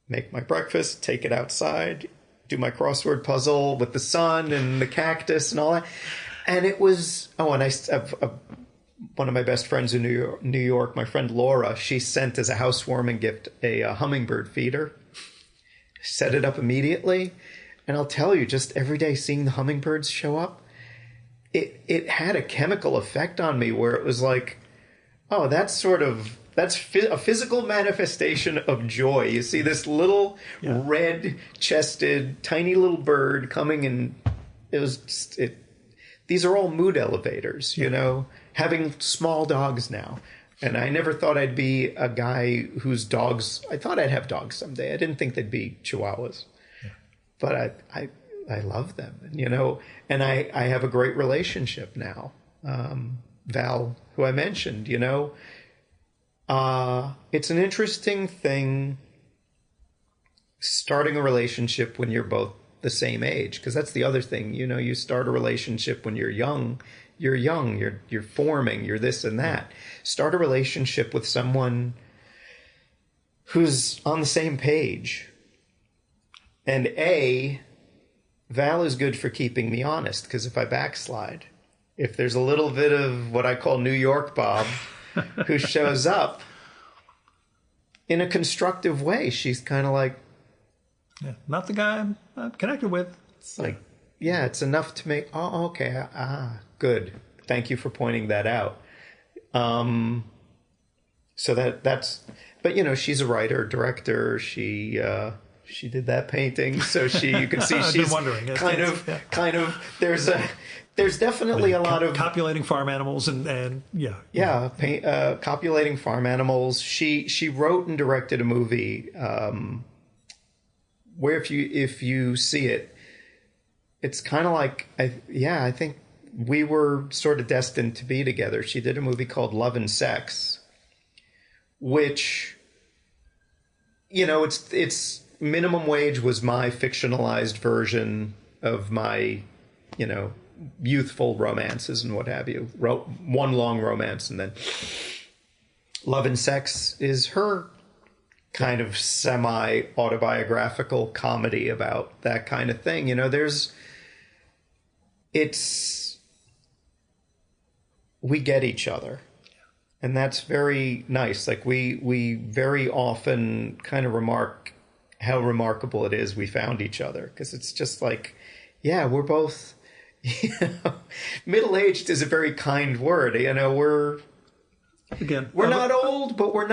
make my breakfast, take it outside, do my crossword puzzle with the sun and the cactus and all that. And it was, one of my best friends in New York, my friend Laura, she sent as a housewarming gift a hummingbird feeder. Set it up immediately. And I'll tell you, just every day seeing the hummingbirds show up, it had a chemical effect on me where it was like, oh, that's a physical manifestation of joy. You see this little red-chested, tiny little bird coming, and these are all mood elevators, having small dogs now. And I never thought I'd be a guy whose dogs, I thought I'd have dogs someday. I didn't think they'd be Chihuahuas. Yeah. But I love them, and I have a great relationship now. Val, who I mentioned, it's an interesting thing starting a relationship when you're both the same age, because that's the other thing, you start a relationship when you're young, you're forming, you're this and that. Start a relationship with someone who's on the same page. And Val is good for keeping me honest, because if I backslide, if there's a little bit of what I call New York Bob who shows up in a constructive way, she's kind of like, not the guy I'm connected with. It's like, it's enough to make, oh, okay, good. Thank you for pointing that out. So that's, but she's a writer, director. She did that painting, so you can see she's wondering. Kind of. There's definitely a lot of copulating farm animals and copulating farm animals. She wrote and directed a movie where if you see it, it's kind of like I think we were sort of destined to be together. She did a movie called Love and Sex, which it's minimum wage was my fictionalized version of my youthful romances and what have you. Wrote one long romance, and then Love and Sex is her kind of semi-autobiographical comedy about that kind of thing. We get each other, and that's very nice. Like we very often kind of remark how remarkable it is we found each other, because it's just like, we're both, middle-aged is a very kind word. We're not old, but we're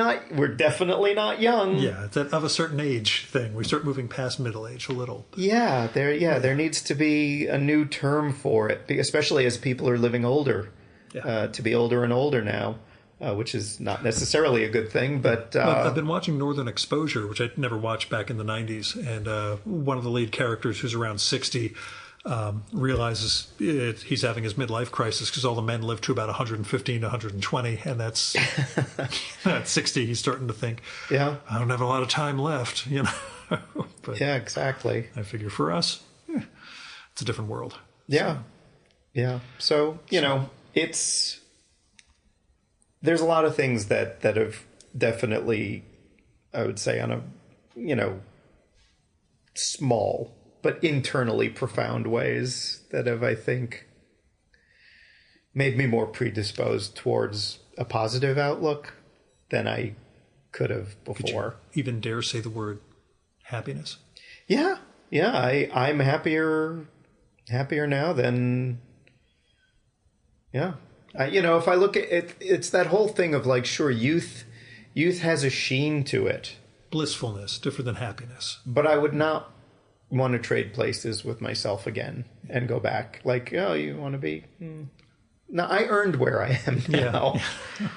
definitely not young. Yeah, it's of a certain age thing. We start moving past middle age a little. There needs to be a new term for it, especially as people are living older. To be older and older now, which is not necessarily a good thing. But I've been watching Northern Exposure, which I'd never watched back in the 90s, and one of the lead characters, who's around 60, realizes he's having his midlife crisis because all the men live to about 115 to 120, and that's at 60 he's starting to think, I don't have a lot of time left, But exactly. I figure for us, it's a different world. So, it's there's a lot of things that have definitely, I would say, on a, small but internally profound ways that have, I think, made me more predisposed towards a positive outlook than I could have before. Could you even dare say the word happiness? Yeah. I'm happier now than, if I look at it, it's that whole thing of like, sure, youth has a sheen to it. Blissfulness, different than happiness. But I would not want to trade places with myself again and go back. Like, oh, you want to be... No, I earned where I am now. Yeah.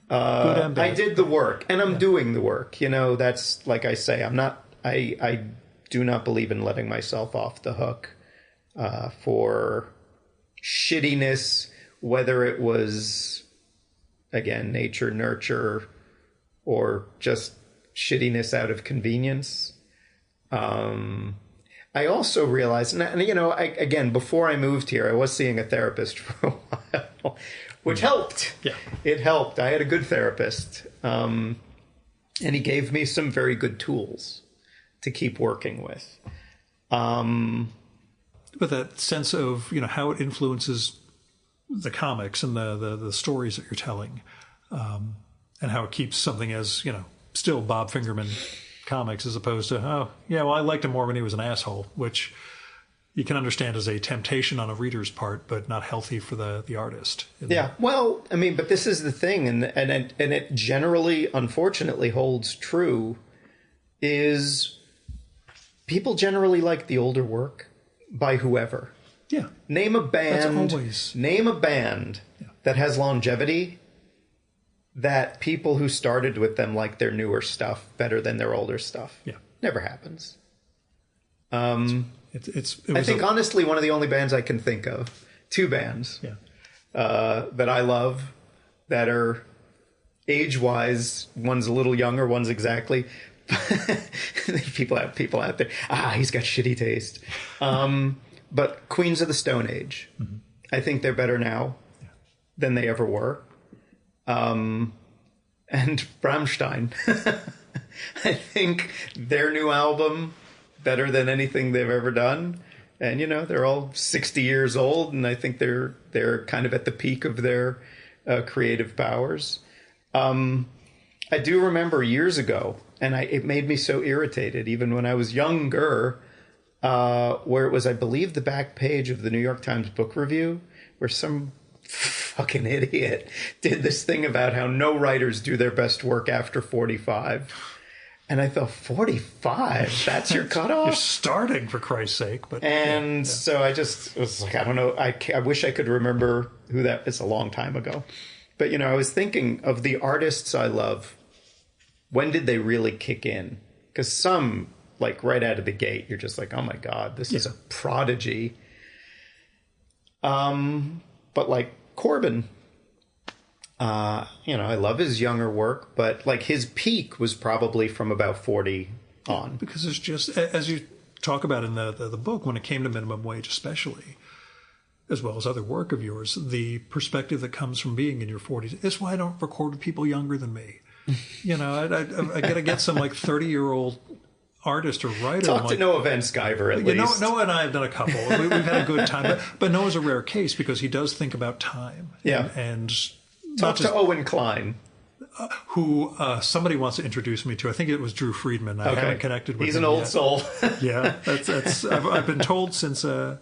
Good and bad. I did the work, and I'm doing the work. That's, like I say, I do not believe in letting myself off the hook for shittiness, whether it was, again, nature, nurture, or just shittiness out of convenience. I also realized, and again, before I moved here, I was seeing a therapist for a while, which helped. Yeah. It helped. I had a good therapist. And he gave me some very good tools to keep working with. But that sense of, how it influences the comics and the stories that you're telling, and how it keeps something as, still Bob Fingerman comics as opposed to, I liked him more when he was an asshole, which you can understand as a temptation on a reader's part, but not healthy for the artist. Yeah. Well, but this is the thing, and it generally, unfortunately, holds true, is people generally like the older work by whoever. Yeah. Name a band. That's always... Name a band that has longevity, that people who started with them like their newer stuff better than their older stuff. Yeah. Never happens. I think, honestly, one of the only bands I can think of, two bands that I love that are age-wise, one's a little younger, one's exactly... people out there, he's got shitty taste. But Queens of the Stone Age, I think they're better now than they ever were. And Rammstein, I think their new album better than anything they've ever done. And, they're all 60 years old, and I think they're kind of at the peak of their creative powers. I do remember years ago, and it made me so irritated, even when I was younger, where it was, I believe, the back page of the New York Times book review, where some fucking idiot did this thing about how no writers do their best work after 45. And I thought, 45? That's your cutoff? You're starting, for Christ's sake. But so I just was like, I don't know. I wish I could remember who that... It's a long time ago. But, I was thinking of the artists I love. When did they really kick in? Because some, like, right out of the gate, you're just like, oh, my God, this is a prodigy. But, like, Corbin, I love his younger work, but, like, his peak was probably from about 40 on. Because it's just, as you talk about in the book, when it came to minimum wage especially, as well as other work of yours, the perspective that comes from being in your 40s is why I don't record with people younger than me. I got to get some, like, 30-year-old artist or writer. Talk to Noah Van Sciver, at least. Noah and I have done a couple. We've had a good time. But Noah's a rare case because he does think about time. Yeah. And talk to Owen Klein. Who somebody wants to introduce me to. I think it was Drew Friedman. I haven't connected with him. He's an old soul. Yeah. I've been told since... it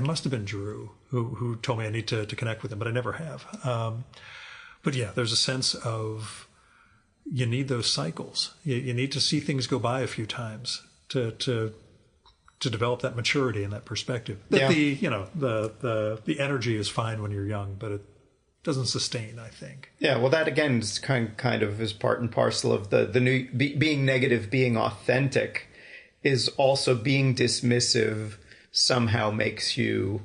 must have been Drew who told me I need to connect with him, but I never have. But yeah, there's a sense of you need those cycles. You need to see things go by a few times to develop that maturity and that perspective. That the energy is fine when you're young, but it doesn't sustain, I think. Yeah, well, that again is kind of is part and parcel of the new being negative, being authentic, is also being dismissive somehow makes you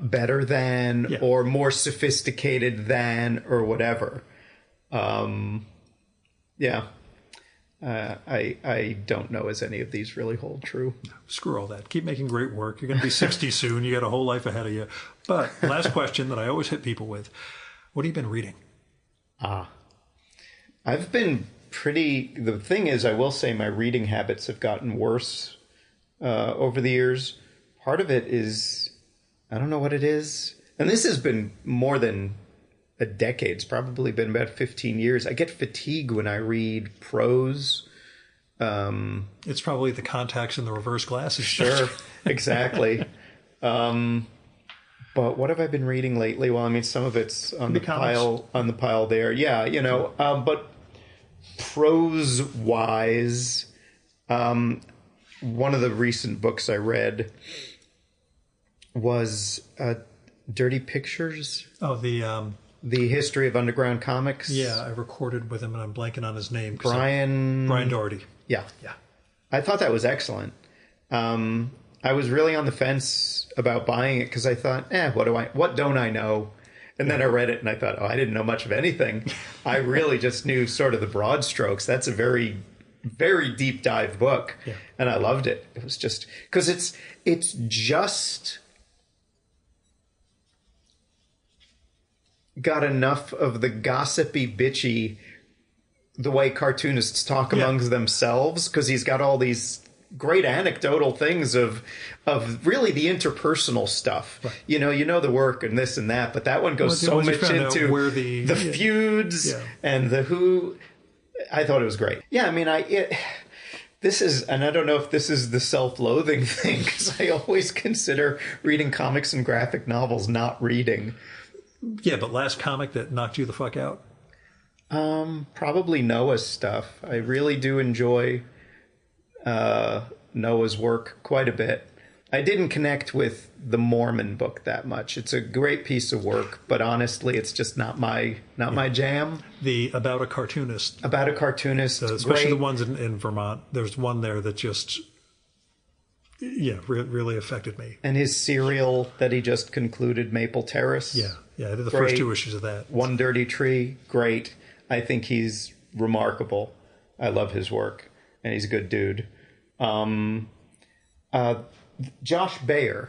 better than or more sophisticated than or whatever. I don't know as any of these really hold true. No, screw all that. Keep making great work. You're going to be 60 soon. You got a whole life ahead of you. But last question that I always hit people with. What have you been reading? I've been the thing is, I will say my reading habits have gotten worse over the years. Part of it is, I don't know what it is. And this has been more than a decade. It's probably been about 15 years. I get fatigue when I read prose. It's probably the contacts and the reverse glasses. Sure, exactly. But what have I been reading lately? Well, I mean, some of it's on the pile there. Yeah, but prose-wise, one of the recent books I read was Dirty Pictures. Oh, the history of underground comics. Yeah, I recorded with him, and I'm blanking on his name. Brian Doherty. Yeah. Yeah. I thought that was excellent. I was really on the fence about buying it because I thought, what don't I know? And then I read it and I thought, I didn't know much of anything. I really just knew sort of the broad strokes. That's a very, very deep dive book. Yeah. And I loved it. It was just because it's just got enough of the gossipy, bitchy, the way cartoonists talk amongst themselves, because he's got all these great anecdotal things of really the interpersonal stuff. Right. You know the work and this and that, but that one goes so much into where the feuds and the who. I thought it was great. Yeah, I mean, this is, and I don't know if this is the self-loathing thing, because I always consider reading comics and graphic novels not reading. Yeah, but last comic that knocked you the fuck out? Probably Noah's stuff. I really do enjoy Noah's work quite a bit. I didn't connect with the Mormon book that much. It's a great piece of work, but honestly, it's just not my jam. The About a Cartoonist. Especially great. The ones in Vermont. There's one there that just, really affected me. And his serial that he just concluded, Maple Terrace. Yeah, I did the first 2 issues of that. One Dirty Tree, great. I think he's remarkable. I love his work, and he's a good dude. Josh Bayer.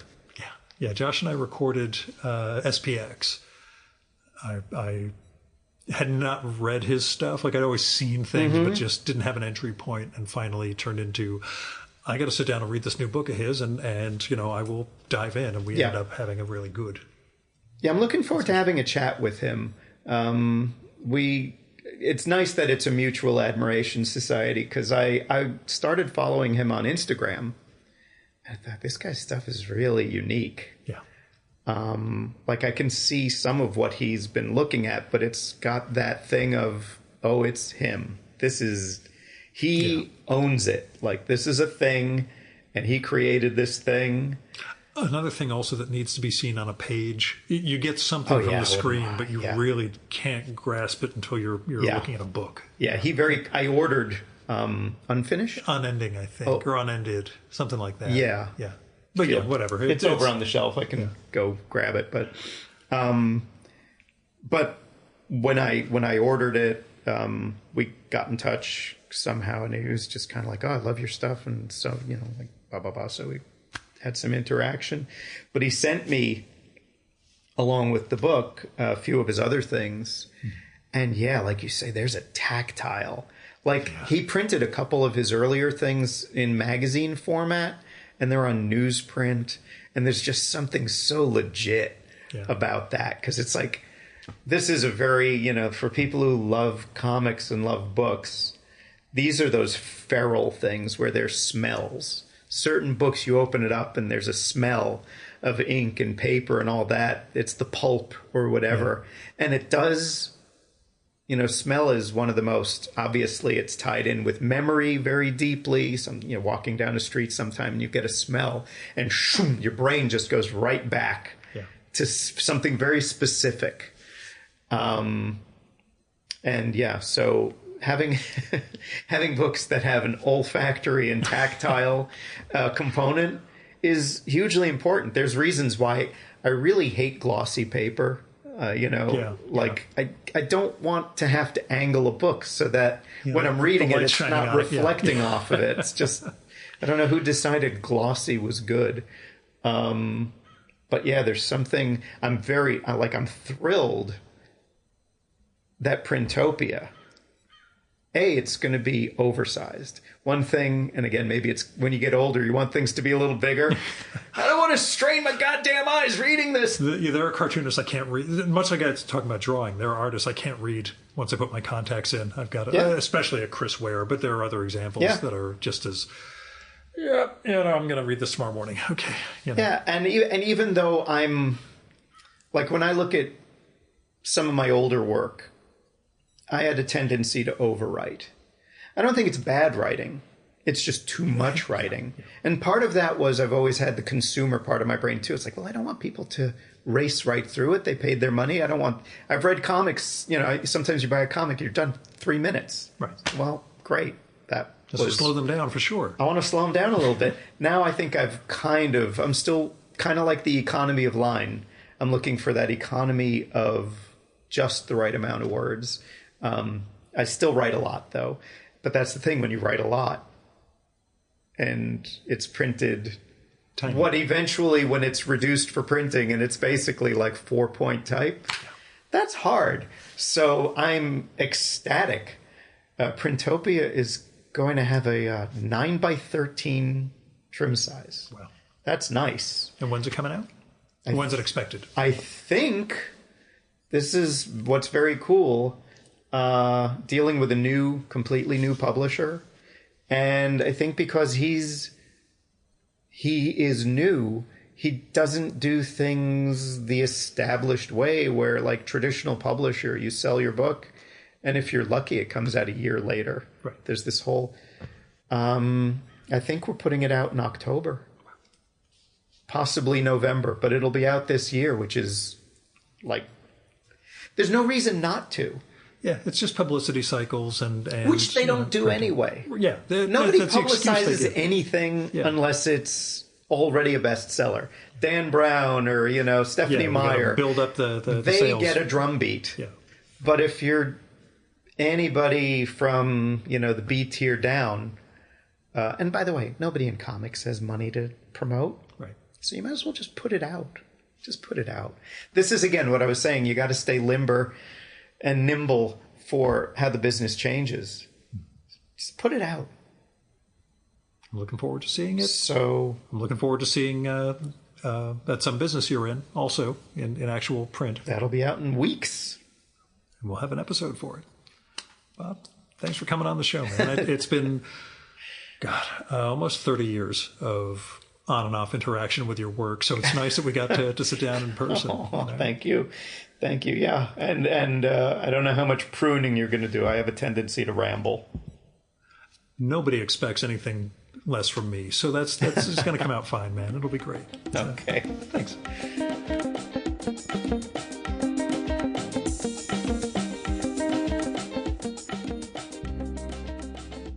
Yeah. Josh and I recorded SPX. I had not read his stuff. Like, I'd always seen things, but just didn't have an entry point, and finally turned into, I got to sit down and read this new book of his, and I will dive in, and we ended up having a really good. Yeah, I'm looking forward to having a chat with him. It's nice that it's a mutual admiration society, because I started following him on Instagram. I thought, this guy's stuff is really unique. Yeah. Like, I can see some of what he's been looking at, but it's got that thing of, it's him. He owns it. Like, this is a thing, and he created this thing. Another thing also that needs to be seen on a page, you get something from the screen, but you really can't grasp it until you're looking at a book. Yeah, I ordered Unfinished? Unending, I think, or Unended, something like that. Yeah. Yeah. But whatever. It's over on the shelf. I can go grab it. But when I ordered it, we got in touch somehow, and he was just kind of like, I love your stuff. And so, like, blah, blah, blah. So we had some interaction. But he sent me, along with the book, a few of his other things. And like you say, there's a tactile. Like, he printed a couple of his earlier things in magazine format, and they're on newsprint. And there's just something so legit about that. Because it's like, this is a very, for people who love comics and love books, these are those feral things where there's smells. Certain books, you open it up and there's a smell of ink and paper and all that. It's the pulp or whatever. Yeah. And it does, smell is one of the most, obviously it's tied in with memory very deeply. Walking down the street sometime and you get a smell, and shoom, your brain just goes right back to something very specific. So having books that have an olfactory and tactile component is hugely important. There's reasons why I really hate glossy paper. I don't want to have to angle a book so that when I'm reading it, it's not reflecting off of it. It's just, I don't know who decided glossy was good. But there's something, I'm thrilled that Printopia, it's going to be oversized. One thing, and again, maybe it's when you get older, you want things to be a little bigger. I don't want to strain my goddamn eyes reading this. There are cartoonists I can't read. Much like I was talking about drawing, there are artists I can't read once I put my contacts in. I've got, especially a Chris Ware, but there are other examples that are just as, I'm going to read this tomorrow morning. Okay. Yeah, and even though I'm, like when I look at some of my older work, I had a tendency to overwrite. I don't think it's bad writing. It's just too much writing. Yeah. And part of that was I've always had the consumer part of my brain too. It's like, well, I don't want people to race right through it. They paid their money. I've read comics, sometimes you buy a comic, you're done 3 minutes. Right. Well, great. Just slow them down for sure. I want to slow them down a little bit. Now I think I'm still kind of like the economy of line. I'm looking for that economy of just the right amount of words. I still write a lot, though. But that's the thing, when you write a lot and it's printed, tiny. What eventually, when it's reduced for printing and it's basically like 4-point type, that's hard. So I'm ecstatic. Printopia is going to have a 9x13 trim size. Wow. That's nice. And when's it coming out? When's it expected? I think this is what's very cool. Dealing with a completely new publisher. And I think because he is new, he doesn't do things the established way where, like traditional publisher, you sell your book, and if you're lucky, it comes out a year later. Right. There's this whole... I think we're putting it out in October. Possibly November, but it'll be out this year, which is like... There's no reason not to. Yeah, it's just publicity cycles and which they don't do anyway. Yeah, nobody publicizes anything unless it's already a bestseller. Dan Brown or Stephanie Meyer build up the they sales. Get a drumbeat. Yeah, but if you're anybody from the B tier down, and by the way, nobody in comics has money to promote, right? So you might as well just put it out. Just put it out. This is again what I was saying. You got to stay limber and nimble for how the business changes. Just put it out. I'm looking forward to seeing it. So I'm looking forward to seeing that some business you're in also in actual print. That'll be out in weeks. And we'll have an episode for it. Bob, thanks for coming on the show, man. It's been, almost 30 years of on and off interaction with your work. So it's nice that we got to sit down in person. Thank you. Thank you. Yeah. And I don't know how much pruning you're going to do. I have a tendency to ramble. Nobody expects anything less from me. So that's just going to come out fine, man. It'll be great. Okay. Thanks.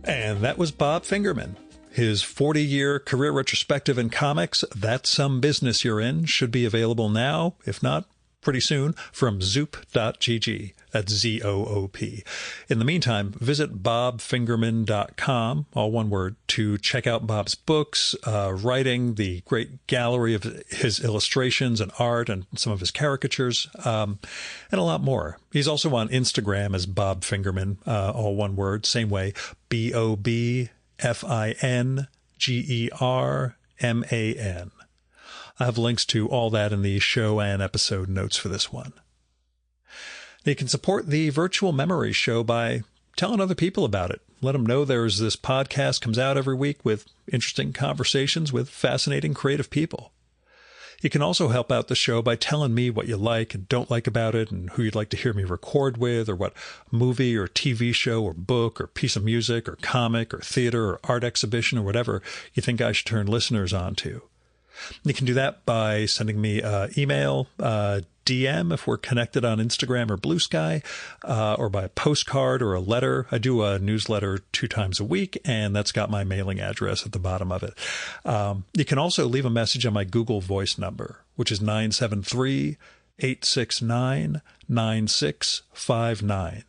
And that was Bob Fingerman. His 40-year career retrospective in comics, That's Some Business You're In, should be available now, if not pretty soon, from zoop.gg. That's Z-O-O-P. In the meantime, visit bobfingerman.com, all one word, to check out Bob's books, writing, the great gallery of his illustrations and art and some of his caricatures, and a lot more. He's also on Instagram as Bob Fingerman, all one word, same way, BOBFINGERMAN. I have links to all that in the show and episode notes for this one. You can support the Virtual Memories Show by telling other people about it. Let them know there's this podcast comes out every week with interesting conversations with fascinating creative people. You can also help out the show by telling me what you like and don't like about it and who you'd like to hear me record with, or what movie or TV show or book or piece of music or comic or theater or art exhibition or whatever you think I should turn listeners on to. You can do that by sending me an email, DM if we're connected on Instagram or Blue Sky, or by a postcard or a letter. I do a newsletter 2 times a week, and that's got my mailing address at the bottom of it. You can also leave a message on my Google Voice number, which is 973-869-9659.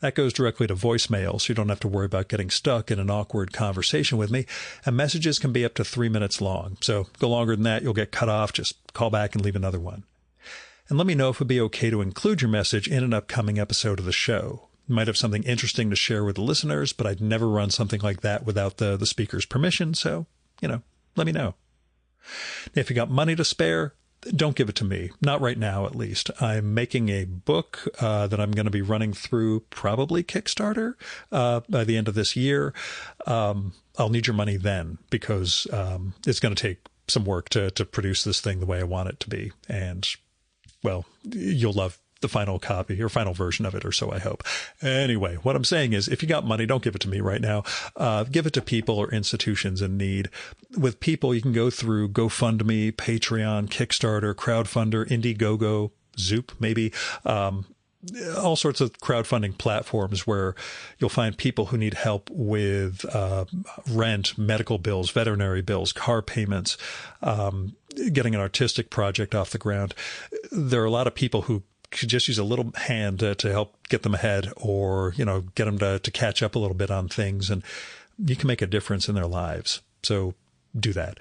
That goes directly to voicemail, so you don't have to worry about getting stuck in an awkward conversation with me. And messages can be up to 3 minutes long. So go longer than that, you'll get cut off. Just call back and leave another one. and let me know if it would be okay to include your message in an upcoming episode of the show. You might have something interesting to share with the listeners, but I'd never run something like that without the speaker's permission, so, let me know. If you got money to spare, don't give it to me. Not right now, at least. I'm making a book that I'm going to be running through probably Kickstarter by the end of this year. I'll need your money then because it's going to take some work to produce this thing the way I want it to be. And, well, you'll love the final copy or final version of it, or so I hope. Anyway, what I'm saying is if you got money, don't give it to me right now. Give it to people or institutions in need. With people, you can go through GoFundMe, Patreon, Kickstarter, Crowdfunder, Indiegogo, Zoop, maybe. All sorts of crowdfunding platforms where you'll find people who need help with rent, medical bills, veterinary bills, car payments, getting an artistic project off the ground. There are a lot of people who could just use a little hand to help get them ahead or, get them to catch up a little bit on things. And you can make a difference in their lives. So do that.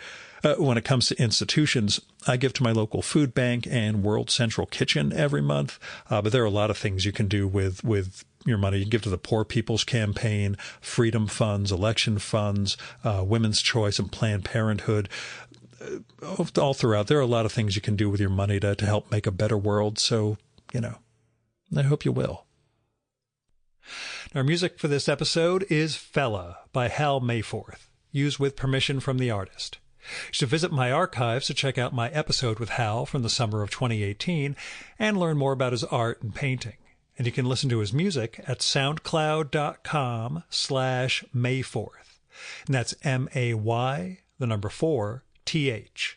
When it comes to institutions, I give to my local food bank and World Central Kitchen every month. But there are a lot of things you can do with your money. You can give to the Poor People's Campaign, Freedom Funds, election funds, Women's Choice and Planned Parenthood. All throughout, there are a lot of things you can do with your money to help make a better world. So, I hope you will. Our music for this episode is Fella by Hal Mayforth, used with permission from the artist. You should visit my archives to check out my episode with Hal from the summer of 2018 and learn more about his art and painting. And you can listen to his music at soundcloud.com/Mayforth. And that's MAY4TH.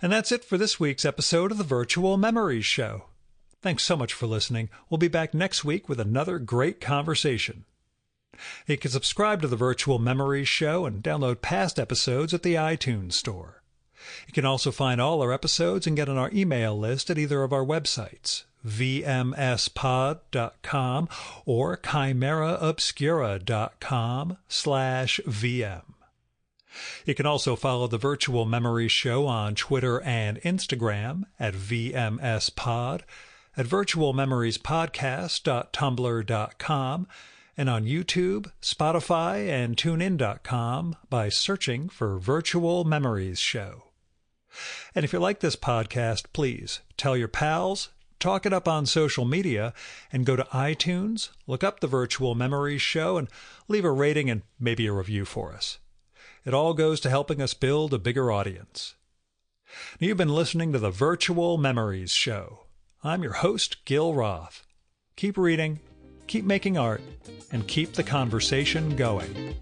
And that's it for this week's episode of the Virtual Memories Show. Thanks so much for listening. We'll be back next week with another great conversation. You can subscribe to the Virtual Memories Show and download past episodes at the iTunes Store. You can also find all our episodes and get on our email list at either of our websites, vmspod.com or chimeraobscura.com/VM. You can also follow the Virtual Memories Show on Twitter and Instagram at VMSPod, at virtualmemoriespodcast.tumblr.com, and on YouTube, Spotify, and TuneIn.com by searching for Virtual Memories Show. And if you like this podcast, please tell your pals, talk it up on social media, and go to iTunes, look up the Virtual Memories Show, and leave a rating and maybe a review for us. It all goes to helping us build a bigger audience. You've been listening to the Virtual Memories Show. I'm your host, Gil Roth. Keep reading, keep making art, and keep the conversation going.